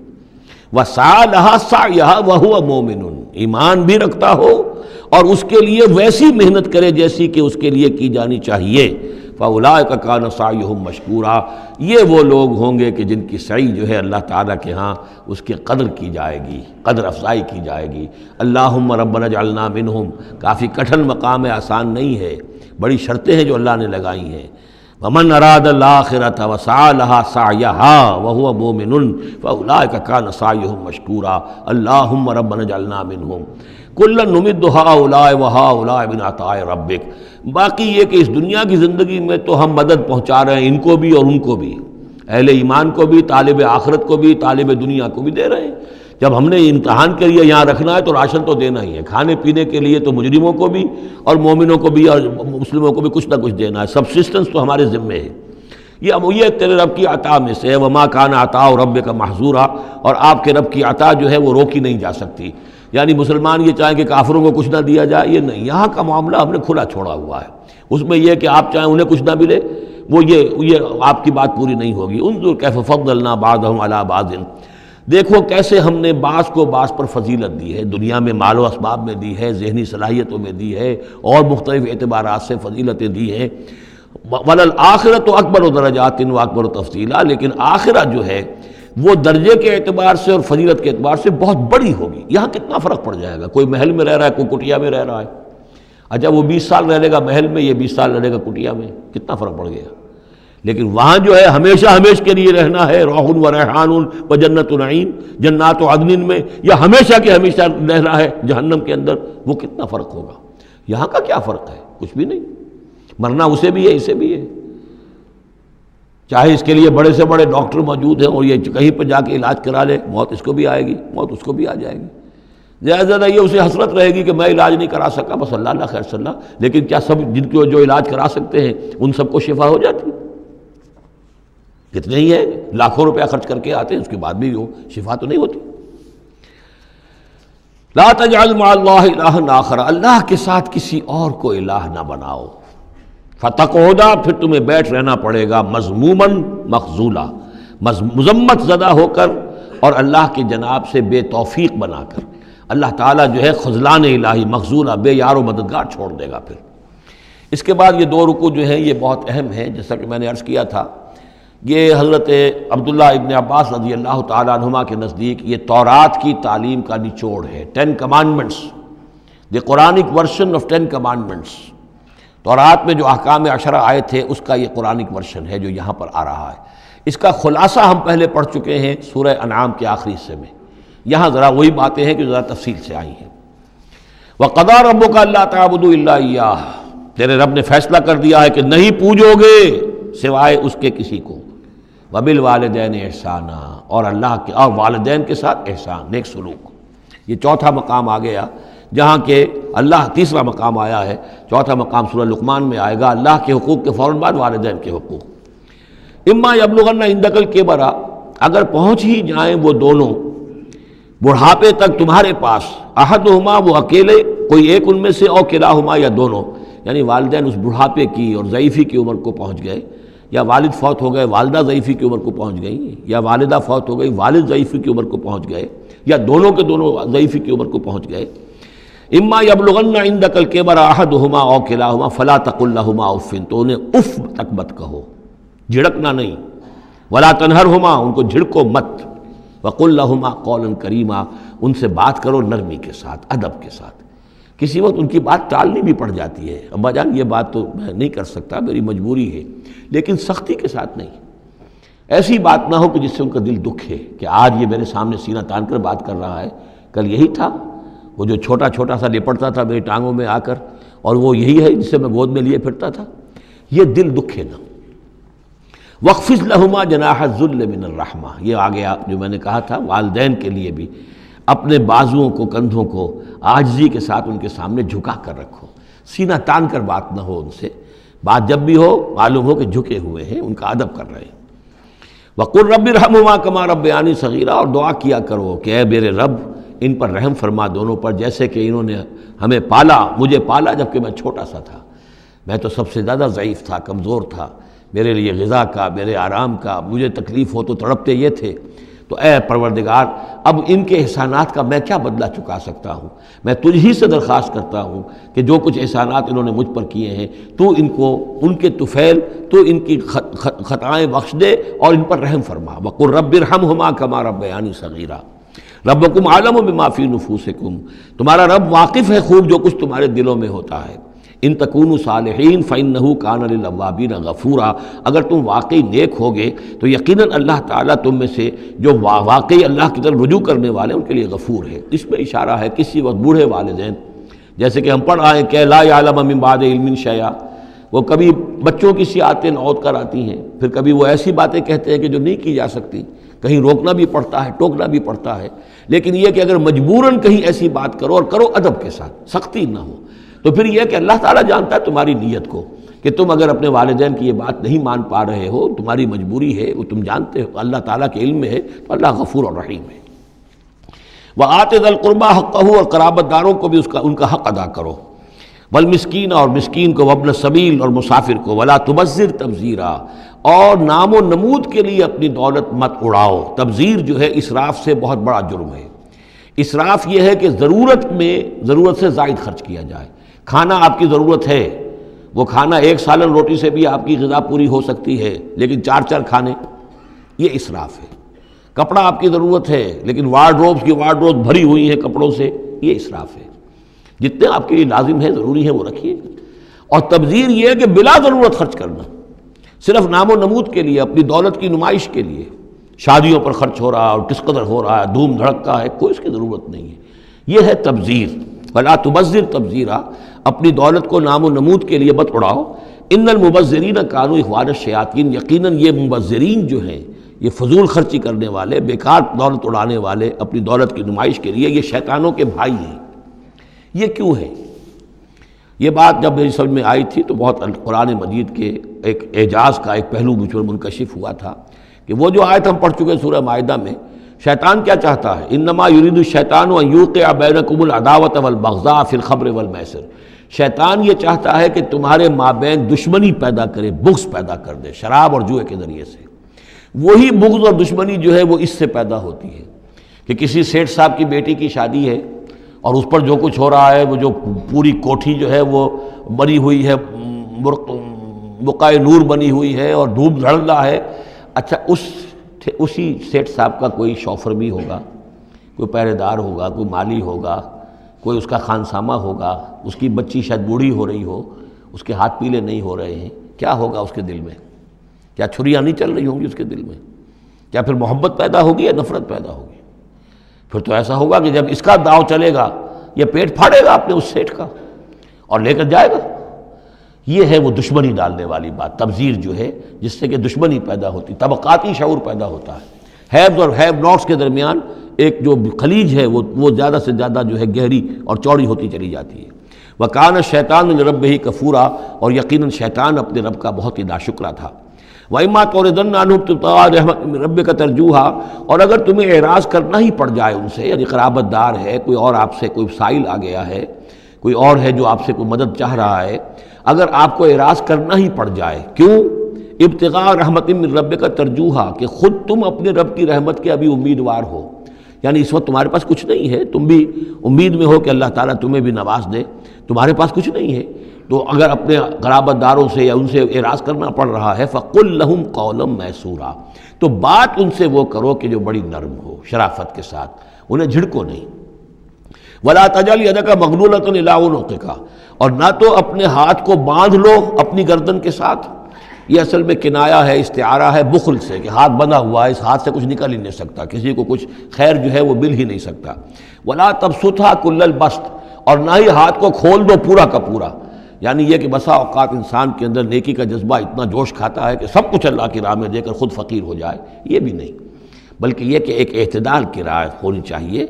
وسعی لہا سعیہا وہو مومن، ایمان بھی رکھتا ہو اور اس کے لیے ویسی محنت کرے جیسی کہ اس کے لیے کی جانی چاہیے۔ فاولئک کان سعیہم مشکورا، یہ وہ لوگ ہوں گے کہ جن کی سعی جو ہے اللہ تعالیٰ کے ہاں اس کی قدر کی جائے گی، قدر افزائی کی جائے گی۔ اللہم ربنا اجعلنا منہم، کافی کٹھن مقام ہے، آسان نہیں ہے، بڑی شرطیں ہیں جو اللہ نے لگائی ہیں۔ ومن اراد الآخرۃ وسعی لہا سعیہا وہو مومن فاولئک کان سعیہم مشکورا اللہم ربنا اجعلنا منہم کلا نمد ہؤلاء وہؤلاء من عطاء ربک۔ باقی یہ کہ اس دنیا کی زندگی میں تو ہم مدد پہنچا رہے ہیں ان کو بھی اور ان کو بھی، اہل ایمان کو بھی، طالب آخرت کو بھی، طالب دنیا کو بھی دے رہے ہیں۔ جب ہم نے امتحان کے لیے یہاں رکھنا ہے تو راشن تو دینا ہی ہے، کھانے پینے کے لیے تو مجرموں کو بھی اور مومنوں کو بھی اور مسلموں کو بھی کچھ نہ کچھ دینا ہے، سبسسٹنس تو ہمارے ذمے ہے۔ یہ تیرے رب کی عطا میں سے ہے، وما کان عطاء ربک محظورا، اور آپ کے رب کی عطا جو ہے وہ روکی نہیں جا سکتی۔ یعنی مسلمان یہ چاہیں کہ کافروں کو کچھ نہ دیا جائے، یہ نہیں، یہاں کا معاملہ ہم نے کھلا چھوڑا ہوا ہے، اس میں یہ کہ آپ چاہیں انہیں کچھ نہ ملے، وہ یہ آپ کی بات پوری نہیں ہوگی۔ انظر کیف فضلنا بعضهم علی بعض، دیکھو کیسے ہم نے بعض کو بعض پر فضیلت دی ہے، دنیا میں مال و اسباب میں دی ہے، ذہنی صلاحیتوں میں دی ہے، اور مختلف اعتبارات سے فضیلتیں دی ہیں۔ وَلَلْآخِرَةُ أَكْبَرُ دَرَجَاتٍ وَأَكْبَرُ تَفْضِيلًا، لیکن آخرت جو ہے وہ درجے کے اعتبار سے اور فضیلت کے اعتبار سے بہت بڑی ہوگی۔ یہاں کتنا فرق پڑ جائے گا، کوئی محل میں رہ رہا ہے، کوئی کٹیا میں رہ رہا ہے۔ اچھا وہ 20 سال رہ لے گا محل میں، یہ 20 سال رہے گا کٹیا میں، کتنا فرق پڑ گیا۔ لیکن وہاں جو ہے ہمیشہ ہمیشہ کے لیے رہنا ہے، روح و ریحان و جنت نعیم، جنات و عدن میں، یا ہمیشہ کے ہمیشہ رہنا ہے جہنم کے اندر، وہ کتنا فرق ہوگا۔ یہاں کا کیا فرق ہے؟ کچھ بھی نہیں، مرنا اسے بھی ہے اسے بھی ہے، چاہے اس کے لیے بڑے سے بڑے ڈاکٹر موجود ہیں اور یہ کہیں پہ جا کے علاج کرا لے، موت اس کو بھی آئے گی، موت اس کو بھی آ جائے گی۔ زیادہ یہ اسے حسرت رہے گی کہ میں علاج نہیں کرا سکا، بس اللہ اللہ خیر صلی اللہ، لیکن کیا سب جن کو جو علاج کرا سکتے ہیں ان سب کو شفا ہو جاتی؟ کتنے ہی ہیں لاکھوں روپیہ خرچ کر کے آتے ہیں، اس کے بعد بھی وہ شفا تو نہیں ہوتی۔ لا تجعل مع اللہ الہا آخر، اللہ کے ساتھ کسی اور کو الہ نہ بناؤ۔ فتقعدا، پھر تمہیں بیٹھ رہنا پڑے گا مذموما مخذولا، مذمت زدہ ہو کر اور اللہ کی جناب سے بے توفیق بنا کر۔ اللہ تعالیٰ جو ہے خذلان الہی، مخذولا، بے یار و مددگار چھوڑ دے گا۔ پھر اس کے بعد یہ 2 رکوع جو ہیں یہ بہت اہم ہیں، جیسا کہ میں نے عرض کیا تھا، یہ حضرت عبداللہ ابن عباس رضی اللہ تعالیٰ عنہما کے نزدیک یہ تورات کی تعلیم کا نچوڑ ہے، 10 commandments, the Quranic version of 10 commandments. تورات میں جو احکام 10 آئے تھے اس کا یہ قرآنک ورژن ہے جو یہاں پر آ رہا ہے۔ اس کا خلاصہ ہم پہلے پڑھ چکے ہیں سورہ انعام کے آخری حصے میں، یہاں ذرا وہی باتیں ہیں کہ ذرا تفصیل سے آئی ہیں۔ وَقَضَىٰ رَبُّكَ أَلَّا تَعْبُدُوا إِلَّا إِيَّاهُ، تیرے رب نے فیصلہ کر دیا ہے کہ نہیں پوجو گے سوائے اس کے کسی کو۔ وَبِالْوَالِدَيْنِ إِحْسَانًا، اور اللہ کے اور والدین کے ساتھ احسان، نیک سلوک۔ یہ چوتھا مقام آ گیا، جہاں کہ اللہ، تیسرا مقام آیا ہے، چوتھا مقام سورہ لقمان میں آئے گا، اللہ کے حقوق کے فوراً بعد والدین کے حقوق۔ اما یبلغن عندک الکبر، اگر پہنچ ہی جائیں وہ دونوں بڑھاپے تک تمہارے پاس، احدہما، وہ اکیلے، کوئی ایک ان میں سے، او کلاہما، یا دونوں، یعنی والدین اس بڑھاپے کی اور ضعیفی کی عمر کو پہنچ گئے، یا والد فوت ہو گئے والدہ ضعیفی کی عمر کو پہنچ گئی، یا والدہ فوت ہو گئی والد ضعیفی کی عمر کو پہنچ گئے، یا دونوں کے دونوں ضعیفی کی عمر کو پہنچ گئے۔ اما یبلغن عندک الکبر احدہما او کلاہما فلا تقل لہما اف، تو انہیں اف تک مت کہو، جھڑکنا نہیں، ولا تنہرہما، ان کو جھڑکو مت، وقل لہما قولا کریما، ان سے بات کرو نرمی کے ساتھ، ادب کے ساتھ۔ کسی وقت ان کی بات ٹالنی بھی پڑ جاتی ہے، ابا جان یہ بات تو میں نہیں کر سکتا، میری مجبوری ہے، لیکن سختی کے ساتھ نہیں۔ ایسی بات نہ ہو کہ جس سے ان کا دل دکھے کہ آج یہ میرے سامنے سینہ تان کر بات کر رہا ہے، کل یہی تھا وہ جو چھوٹا چھوٹا سا لپٹتا تھا میری ٹانگوں میں آ کر، اور وہ یہی ہے جسے میں گود میں لیے پھرتا تھا، یہ دل دکھے نہ۔ وَاخْفِضْ لَهُمَا جَنَاحَ الذُّلِّ مِنَ الرَّحْمَةِ، یہ آ گیا جو میں نے کہا تھا، والدین کے لیے بھی اپنے بازوؤں کو، کندھوں کو عاجزی کے ساتھ ان کے سامنے جھکا کر رکھو، سینہ تان کر بات نہ ہو ان سے، بات جب بھی ہو معلوم ہو کہ جھکے ہوئے ہیں، ان کا ادب کر رہے ہیں۔ وَقُلْ رَبِّ ارْحَمْهُمَا كَمَا رَبَّيَانِي صَغِيرًا، اور دعا کیا کرو کہ اے میرے رب ان پر رحم فرما دونوں پر، جیسے کہ انہوں نے ہمیں پالا، مجھے پالا جبکہ میں چھوٹا سا تھا، میں تو سب سے زیادہ ضعیف تھا، کمزور تھا، میرے لیے غذا کا، میرے آرام کا، مجھے تکلیف ہو تو تڑپتے یہ تھے، تو اے پروردگار اب ان کے احسانات کا میں کیا بدلہ چکا سکتا ہوں، میں تجھ ہی سے درخواست کرتا ہوں کہ جو کچھ احسانات انہوں نے مجھ پر کیے ہیں تو ان کو، ان کے طفیل، تو ان کی خطائیں بخش دے اور ان پر رحم فرما۔ وَقُلْ رَبِّ ارْحَمْهُمَا كَمَا رَبَّيَانِي صَغِيرًا رَبُّكُمْ أَعْلَمُ بِمَا فِي نُفُوسِكُمْ، تمہارا رب واقف ہے خوب جو کچھ تمہارے دلوں میں ہوتا ہے۔ ان تکونوا صالحین فإنہ کان للأوابین غفورا، اگر تم واقعی نیک ہوگے تو یقیناً اللہ تعالیٰ تم میں سے جو واقعی اللہ کی طرف رجوع کرنے والے ان کے لیے غفور ہے۔ اس میں اشارہ ہے کسی وقت بوڑھے والدین، جیسے کہ ہم پڑھ آئے کہ لا یعلم من بعد علم شیئا، وہ کبھی بچوں کی سی آتیں نوت کر آتی ہیں، پھر کبھی وہ ایسی باتیں کہتے ہیں کہ جو نہیں کی جا سکتی، کہیں روکنا بھی پڑتا ہے، ٹوکنا بھی پڑتا ہے، لیکن یہ کہ اگر مجبوراً کہیں ایسی بات کرو اور کرو ادب کے ساتھ، سختی نہ ہو، تو پھر یہ کہ اللہ تعالیٰ جانتا ہے تمہاری نیت کو، کہ تم اگر اپنے والدین کی یہ بات نہیں مان پا رہے ہو، تمہاری مجبوری ہے، وہ تم جانتے ہو، اللہ تعالیٰ کے علم میں ہے، تو اللہ غفور اور رحیم ہے۔ وَآتِ ذَا الْقُرْبَىٰ حَقَّهُ، اور قرابت داروں کو بھی ان کا حق ادا کرو، والمسکین، اور مسکین کو، وابن السبیل، اور مسافر کو، ولا تبذر تبذیرا، اور نام و نمود کے لیے اپنی دولت مت اڑاؤ۔ تبذیر جو ہے اسراف سے بہت بڑا جرم ہے۔ اسراف یہ ہے کہ ضرورت میں ضرورت سے زائد خرچ کیا جائے۔ کھانا آپ کی ضرورت ہے، وہ کھانا ایک سالن روٹی سے بھی آپ کی غذا پوری ہو سکتی ہے، لیکن 4 کھانے، یہ اسراف ہے۔ کپڑا آپ کی ضرورت ہے لیکن وارڈروبس کی وارڈروب بھری ہوئی ہیں کپڑوں سے، یہ اسراف ہے۔ جتنے آپ کے لیے لازم ہے ضروری ہے وہ رکھیے۔ اور تبذیر یہ ہے کہ بلا ضرورت خرچ کرنا، صرف نام و نمود کے لیے، اپنی دولت کی نمائش کے لیے، شادیوں پر خرچ ہو رہا اور کس قدر ہو رہا ہے، دھوم دھڑکا ہے، کوئی اس کی ضرورت نہیں ہے۔ یہ ہے تبذیر۔ ولا تبذر تبذیرا، اپنی دولت کو نام و نمود کے لیے مت اڑاؤ۔ ان المبذرین کانوا اخوان الشیاطین، یقیناً یہ مبذرین جو ہیں، یہ فضول خرچی کرنے والے، بیکار دولت اڑانے والے اپنی دولت کی نمائش کے لیے، یہ شیطانوں کے بھائی ہیں۔ یہ کیوں ہے؟ یہ بات جب میری سمجھ میں آئی تھی تو بہت قرآن مجید کے ایک اعجاز کا ایک پہلو مجھ پر منکشف ہوا تھا کہ وہ جو آیت ہم پڑھ چکے سورہ مائدہ میں، شیطان کیا چاہتا ہے؟ انما یرید الشیطان ان یوقع بینکم العداوۃ والبغضاء فی الخمر والمیسر، شیطان یہ چاہتا ہے کہ تمہارے مابین دشمنی پیدا کرے، بغض پیدا کر دے شراب اور جوئے کے ذریعے سے۔ وہی بغض اور دشمنی جو ہے وہ اس سے پیدا ہوتی ہے کہ کسی سیٹھ صاحب کی بیٹی کی شادی ہے اور اس پر جو کچھ ہو رہا ہے، وہ جو پوری کوٹھی جو ہے وہ بنی ہوئی ہے، بقائے نور بنی ہوئی ہے اور دھوپ دھڑ رہا ہے۔ اچھا اسی سیٹھ صاحب کا کوئی شوفر بھی ہوگا، کوئی پہرے دار ہوگا، کوئی مالی ہوگا، کوئی اس کا خانسامہ ہوگا، اس کی بچی شاید بوڑھی ہو رہی ہو، اس کے ہاتھ پیلے نہیں ہو رہے ہیں، کیا ہوگا اس کے دل میں؟ کیا چھریاں نہیں چل رہی ہوں گی اس کے دل میں؟ کیا پھر محبت پیدا ہوگی یا نفرت پیدا ہوگی؟ پھر تو ایسا ہوگا کہ جب اس کا داؤ چلے گا یہ پیٹ پھاڑے گا اپنے اس سیٹھ کا اور لے کر جائے گا۔ یہ ہے وہ دشمنی ڈالنے والی بات، تبذیر جو ہے، جس سے کہ دشمنی پیدا ہوتی، طبقاتی شعور پیدا ہوتا ہے، ہیوز اور ہیو ناٹس کے درمیان ایک جو خلیج ہے وہ زیادہ سے زیادہ جو ہے گہری اور چوڑی ہوتی چلی جاتی ہے۔ وَكَانَ الشَّيْطَانُ لِرَبِّهِ كَفُورًا، اور یقیناً شیطان اپنے رب کا بہت ہی ناشکرا تھا۔ وَإِمَّا تُعْرِضَنَّ عَنْهُمْ ابْتِغَاءَ رَحْمَةٍ مِّن رَّبِّكَ تَرْجُوهَا، اور اگر تمہیں اعراض کرنا ہی پڑ جائے ان سے، یعنی قرابت دار ہے، کوئی اور آپ سے کوئی سائل آ گیا ہے، کوئی اور ہے جو آپ سے کوئی مدد چاہ رہا ہے، اگر آپ کو اعراض کرنا ہی پڑ جائے، کیوں؟ ابتغاء رحمت من ربک ترجوہا، کہ خود تم اپنے رب کی رحمت کے ابھی امیدوار ہو، یعنی اس وقت تمہارے پاس کچھ نہیں ہے، تم بھی امید میں ہو کہ اللہ تعالیٰ تمہیں بھی نواز دے، تمہارے پاس کچھ نہیں ہے، تو اگر اپنے قرابت داروں سے یا ان سے اعراض کرنا پڑ رہا ہے فَقُلْ لَهُمْ قَوْلًا مَيْسُورًا، تو بات ان سے وہ کرو کہ جو بڑی نرم ہو، شرافت کے ساتھ، انہیں جھڑکو نہیں۔ وَلَا تَجْعَلْ يَدَكَ مَغْلُولَةً إِلَىٰ عُنُقِكَ، اور نہ تو اپنے ہاتھ کو باندھ لو اپنی گردن کے ساتھ، یہ اصل میں کنایا ہے، استعارہ ہے بخل سے، کہ ہاتھ بندھا ہوا ہے، اس ہاتھ سے کچھ نکل ہی نہیں سکتا، کسی کو کچھ خیر جو ہے وہ مل ہی نہیں سکتا۔ وَلَا تَبْسُطْهَا كُلَّ الْبَسْطِ، اور نہ ہی ہاتھ کو کھول دو پورا کا پورا، یعنی یہ کہ بسا اوقات انسان کے اندر نیکی کا جذبہ اتنا جوش کھاتا ہے کہ سب کچھ اللہ کی راہ میں دے کر خود فقیر ہو جائے، یہ بھی نہیں، بلکہ یہ کہ ایک اعتدال کی راہ ہونی چاہیے۔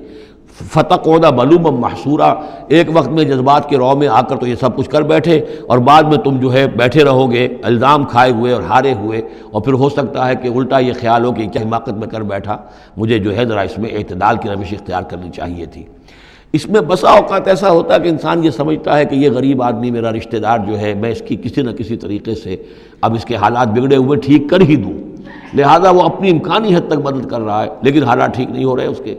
فَتَقْعُدَ مَلُومًا مَحْسُورًا، ایک وقت میں جذبات کے رو میں آ کر تو یہ سب کچھ کر بیٹھے اور بعد میں تم جو ہے بیٹھے رہو گے الزام کھائے ہوئے اور ہارے ہوئے، اور پھر ہو سکتا ہے کہ الٹا یہ خیال ہو کہ کیا حماقت میں کر بیٹھا، مجھے جو ہے ذرا اس میں اعتدال کی روش اختیار کرنی چاہیے تھی۔ اس میں بسا اوقات ایسا ہوتا ہے کہ انسان یہ سمجھتا ہے کہ یہ غریب آدمی میرا رشتہ دار جو ہے، میں اس کی کسی نہ کسی طریقے سے اب اس کے حالات بگڑے ہوئے ٹھیک کر ہی دوں، لہذا وہ اپنی امکانی حد تک مدد کر رہا ہے لیکن حالات ٹھیک نہیں ہو رہے اس کے،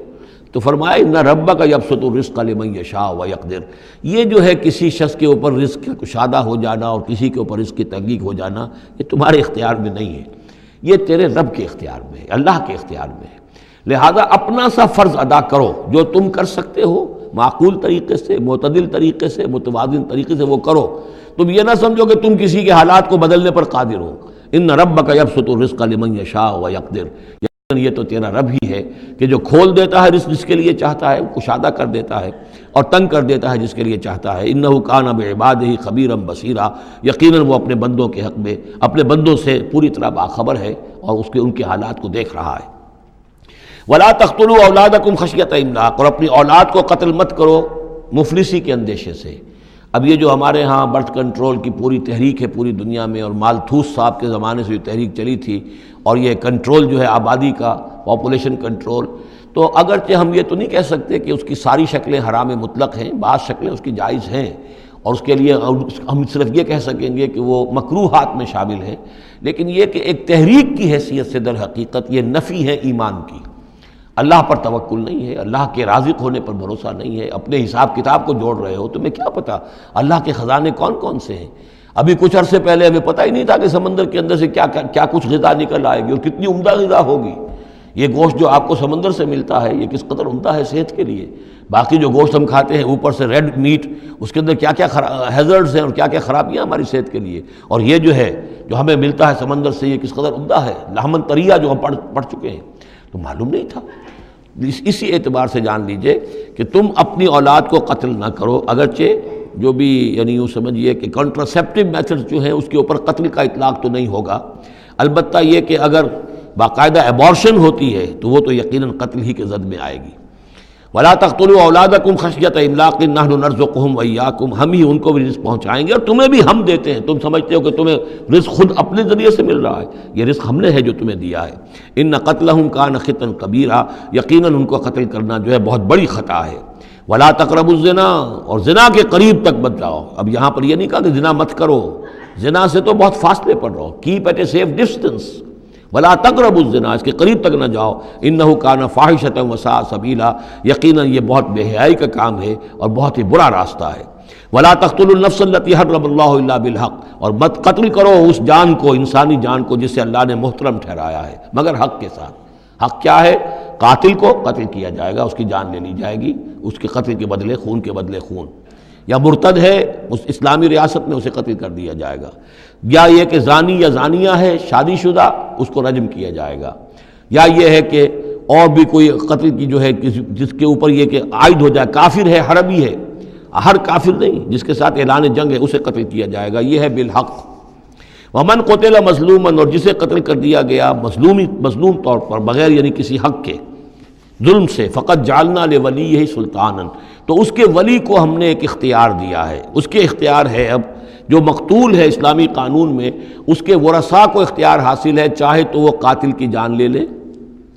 تو فرمایا ان ربک یبسط الرزق لمن یشاء ویقدر، یہ جو ہے کسی شخص کے اوپر رزق کا کشادہ ہو جانا اور کسی کے اوپر رزق کی تنگی ہو جانا، یہ تمہارے اختیار میں نہیں ہے، یہ تیرے رب کے اختیار میں ہے، اللہ کے اختیار میں ہے، لہذا اپنا سا فرض ادا کرو جو تم کر سکتے ہو، معقول طریقے سے، معتدل طریقے سے، متوازن طریقے سے وہ کرو، تم یہ نہ سمجھو کہ تم کسی کے حالات کو بدلنے پر قادر ہو۔ ان ربک یبسط الرزق لمن یشاء ویقدر، یہ تو تیرا رب ہی ہے کہ جو کھول دیتا ہے رزق جس کے لیے چاہتا ہے، کشادہ کر دیتا ہے اور تنگ کر دیتا ہے جس کے لیے چاہتا ہے۔ انہ کان بعبادہ خبیرا بصیرا، یقیناً وہ اپنے بندوں کے حق میں اپنے بندوں سے پوری طرح باخبر ہے اور ان کے حالات کو دیکھ رہا ہے۔ ولا تقتلوا اولادکم خشیۃ املاق، اور اپنی اولاد کو قتل مت کرو مفلسی کے اندیشے سے۔ اب یہ جو ہمارے ہاں برتھ کنٹرول کی پوری تحریک ہے پوری دنیا میں، اور مالتھوس صاحب کے زمانے سے جو تحریک چلی تھی، اور یہ کنٹرول جو ہے آبادی کا، پاپولیشن کنٹرول، تو اگرچہ ہم یہ تو نہیں کہہ سکتے کہ اس کی ساری شکلیں حرام مطلق ہیں، بعض شکلیں اس کی جائز ہیں، اور اس کے لیے ہم صرف یہ کہہ سکیں گے کہ وہ مکروہات میں شامل ہے، لیکن یہ کہ ایک تحریک کی حیثیت سے در حقیقت یہ نفی ہے ایمان کی۔ اللہ پر توکل نہیں ہے، اللہ کے رازق ہونے پر بھروسہ نہیں ہے، اپنے حساب کتاب کو جوڑ رہے ہو، تمہیں کیا پتہ اللہ کے خزانے کون کون سے ہیں؟ ابھی کچھ عرصے پہلے ہمیں پتہ ہی نہیں تھا کہ سمندر کے اندر سے کیا کچھ غذا نکل آئے گی اور کتنی عمدہ غذا ہوگی۔ یہ گوشت جو آپ کو سمندر سے ملتا ہے یہ کس قدر عمدہ ہے صحت کے لیے۔ باقی جو گوشت ہم کھاتے ہیں اوپر سے ریڈ میٹ، اس کے اندر کیا کیا ہیزرڈز ہیں اور کیا کیا خرابیاں ہماری صحت کے لیے، اور یہ جو ہے جو ہمیں ملتا ہے سمندر سے یہ کس قدر عمدہ ہے، لحمن طریہ جو ہم پڑھ چکے ہیں، تو معلوم نہیں تھا۔ اسی اعتبار سے جان لیجئے کہ تم اپنی اولاد کو قتل نہ کرو، اگرچہ جو بھی یعنی یوں سمجھیے کہ کنٹراسیپٹیو میتھڈ جو ہیں اس کے اوپر قتل کا اطلاق تو نہیں ہوگا، البتہ یہ کہ اگر باقاعدہ ایبارشن ہوتی ہے تو وہ تو یقیناً قتل ہی کے زد میں آئے گی۔ وَلَا تَقْتُلُوا أَوْلَادَكُمْ خَشْيَةَ إِمْلَاقٍ نَحْنُ نَرْزُقُهُمْ وَإِيَّاكُمْ، ہم ہی ان کو بھی رزق پہنچائیں گے اور تمہیں بھی ہم دیتے ہیں۔ تم سمجھتے ہو کہ تمہیں رزق خود اپنے ذریعے سے مل رہا ہے، یہ رزق ہم نے ہے جو تمہیں دیا ہے۔ إِنَّ قَتْلَهُمْ كَانَ خِطًا كَبِيرًا، یقیناً ان کو قتل کرنا جو ہے بہت بڑی خطا ہے۔ وَلَا تَقْرَبُوا الزِّنَا، اور زنا کے قریب تک مت جاؤ۔ اب یہاں پر یہ نہیں کہا کہ زنا مت کرو، زنا سے تو بہت فاصلے پر رہو، keep at a safe distance. وَلَا تَقْرَبُوا الزِّنَا، اس کے قریب تک نہ جاؤ، إِنَّهُ كَانَ فَاحِشَةً وَسَاءَ سَبِيلًا، یقیناً یہ بہت بے حیائی کا کام ہے اور بہت ہی برا راستہ ہے۔ وَلَا تَقْتُلُوا النَّفْسَ الَّتِي حَرَّمَ اللَّهُ إِلَّا بِالْحَقِّ، اور مت قتل کرو اس جان کو، انسانی جان کو جسے اللہ نے محترم ٹھہرایا ہے مگر حق کے ساتھ۔ حق کیا ہے؟ قاتل کو قتل کیا جائے گا، اس کی جان لے لی جائے گی، اس کے قتل کے بدلے خون کے بدلے خون، یا مرتد ہے اس اسلامی ریاست میں اسے قتل کر دیا جائے گا، یا یہ کہ زانی یا زانیہ ہے شادی شدہ اس کو رجم کیا جائے گا، یا یہ ہے کہ اور بھی کوئی قتل کی جو ہے جس کے اوپر یہ کہ عائد ہو جائے، کافر ہے حربی ہے، ہر کافر نہیں، جس کے ساتھ اعلان جنگ ہے اسے قتل کیا جائے گا، یہ ہے بالحق۔ ومن قتل مظلوما، اور جسے قتل کر دیا گیا مظلوم طور پر بغیر یعنی کسی حق کے ظلم سے، فقط جعلنا لولیہ سلطانا، تو اس کے ولی کو ہم نے ایک اختیار دیا ہے، اس کے اختیار ہے اب جو مقتول ہے اسلامی قانون میں اس کے ورثاء کو اختیار حاصل ہے، چاہے تو وہ قاتل کی جان لے لیں،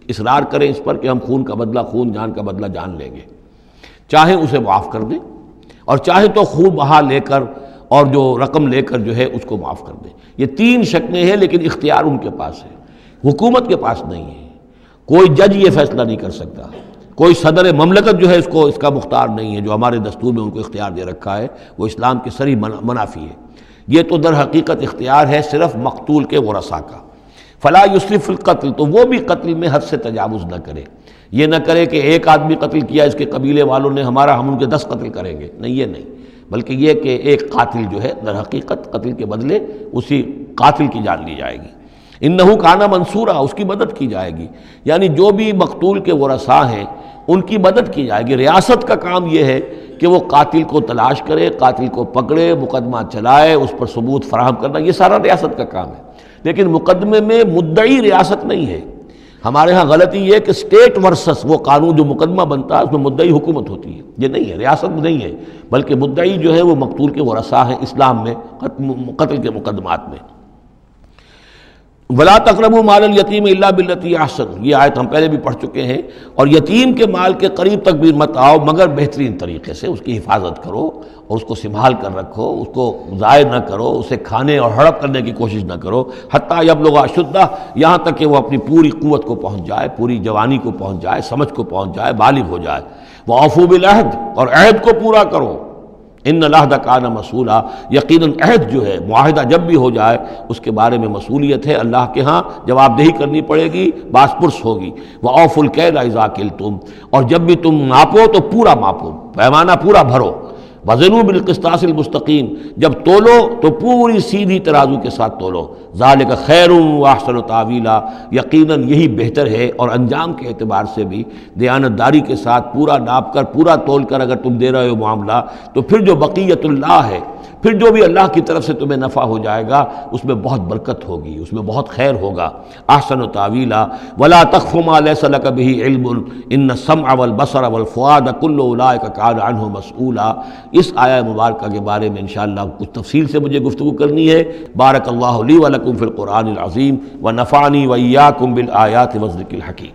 اصرار کریں اس پر کہ ہم خون کا بدلہ خون، جان کا بدلہ جان لیں گے، چاہے اسے معاف کر دیں، اور چاہے تو خون بہا لے کر اور جو رقم لے کر جو ہے اس کو معاف کر دیں۔ یہ تین شکلیں ہیں، لیکن اختیار ان کے پاس ہے، حکومت کے پاس نہیں ہے، کوئی جج یہ فیصلہ نہیں کر سکتا، کوئی صدر مملکت جو ہے اس کا مختار نہیں ہے، جو ہمارے دستور میں ان کو اختیار دے رکھا ہے وہ اسلام کے صریح منافی ہے۔ یہ تو در حقیقت اختیار ہے صرف مقتول کے ورثاء کا۔ فلا یسرف فی القتل، تو وہ بھی قتل میں حد سے تجاوز نہ کرے، یہ نہ کرے کہ ایک آدمی قتل کیا اس کے قبیلے والوں نے ہم ان کے 10 قتل کریں گے، نہیں، یہ نہیں، بلکہ یہ کہ ایک قاتل جو ہے در حقیقت قتل کے بدلے اسی قاتل کی جان لی جائے گی۔ انہو کانا منصورا، اس کی مدد کی جائے گی، یعنی جو بھی مقتول کے ورثاء ہیں ان کی مدد کی جائے گی۔ ریاست کا کام یہ ہے کہ وہ قاتل کو تلاش کرے، قاتل کو پکڑے، مقدمہ چلائے، اس پر ثبوت فراہم کرنا، یہ سارا ریاست کا کام ہے، لیکن مقدمے میں مدعی ریاست نہیں ہے۔ ہمارے ہاں غلطی یہ کہ اسٹیٹ ورسس وہ قانون جو مقدمہ بنتا ہے اس میں مدعی حکومت ہوتی ہے، یہ نہیں ہے، ریاست نہیں ہے، بلکہ مدعی جو ہے وہ مقتول کے ورثاء ہیں اسلام میں قتل کے مقدمات میں۔ وَلَا تَقْرَبُوا مَالَ الْيَتِيمِ إِلَّا بِالَّتِي أَحْسَنُ، یہ آیت ہم پہلے بھی پڑھ چکے ہیں، اور یتیم کے مال کے قریب تک بھی مت آؤ مگر بہترین طریقے سے، اس کی حفاظت کرو اور اس کو سنبھال کر رکھو، اس کو ضائع نہ کرو، اسے کھانے اور ہڑپ کرنے کی کوشش نہ کرو، حتیٰ یبلغ اشدہ، یہاں تک کہ وہ اپنی پوری قوت کو پہنچ جائے، پوری جوانی کو پہنچ جائے، سمجھ کو پہنچ جائے، بالغ ہو جائے۔ وَأَوْفُوا بِالْعَهْدِ، اور عہد کو پورا کرو، ان العہد کان مسئولا، یقیناً عہد جو ہے معاہدہ جب بھی ہو جائے اس کے بارے میں مسئولیت ہے، اللہ کے ہاں جواب دہی کرنی پڑے گی، باس پرس ہوگی۔ وَأَوْفُوا الْكَيْلَ إِذَا كِلْتُمْ، اور جب بھی تم ماپو تو پورا ماپو، پیمانہ پورا بھرو۔ وَزِنُوا بِالْقِسْطَاسِ الْمُسْتَقِيمِ، جب تولو تو پوری سیدھی ترازو کے ساتھ تولو۔ ذَلِكَ خَيْرٌ وَأَحْسَنُ تَأْوِيلًا، یقیناً یہی بہتر ہے، اور انجام کے اعتبار سے بھی دیانتداری کے ساتھ پورا ناپ کر پورا تول کر اگر تم دے رہے ہو معاملہ، تو پھر جو بقیت اللہ ہے، پھر جو بھی اللہ کی طرف سے تمہیں نفع ہو جائے گا اس میں بہت برکت ہوگی، اس میں بہت خیر ہوگا۔ احسن تاویلا ولا تخف ما ليس لك به علم ان السمع والبصر والفؤاد كل اولئك كان عنه مسؤولا۔ اس آیہ مبارکہ کے بارے میں انشاءاللہ کچھ تفصیل سے مجھے گفتگو کرنی ہے۔ بارک اللہ لی ولکم فی القرآن العظیم ونفعنی وإیاکم بالآیات والذکر الحکیم۔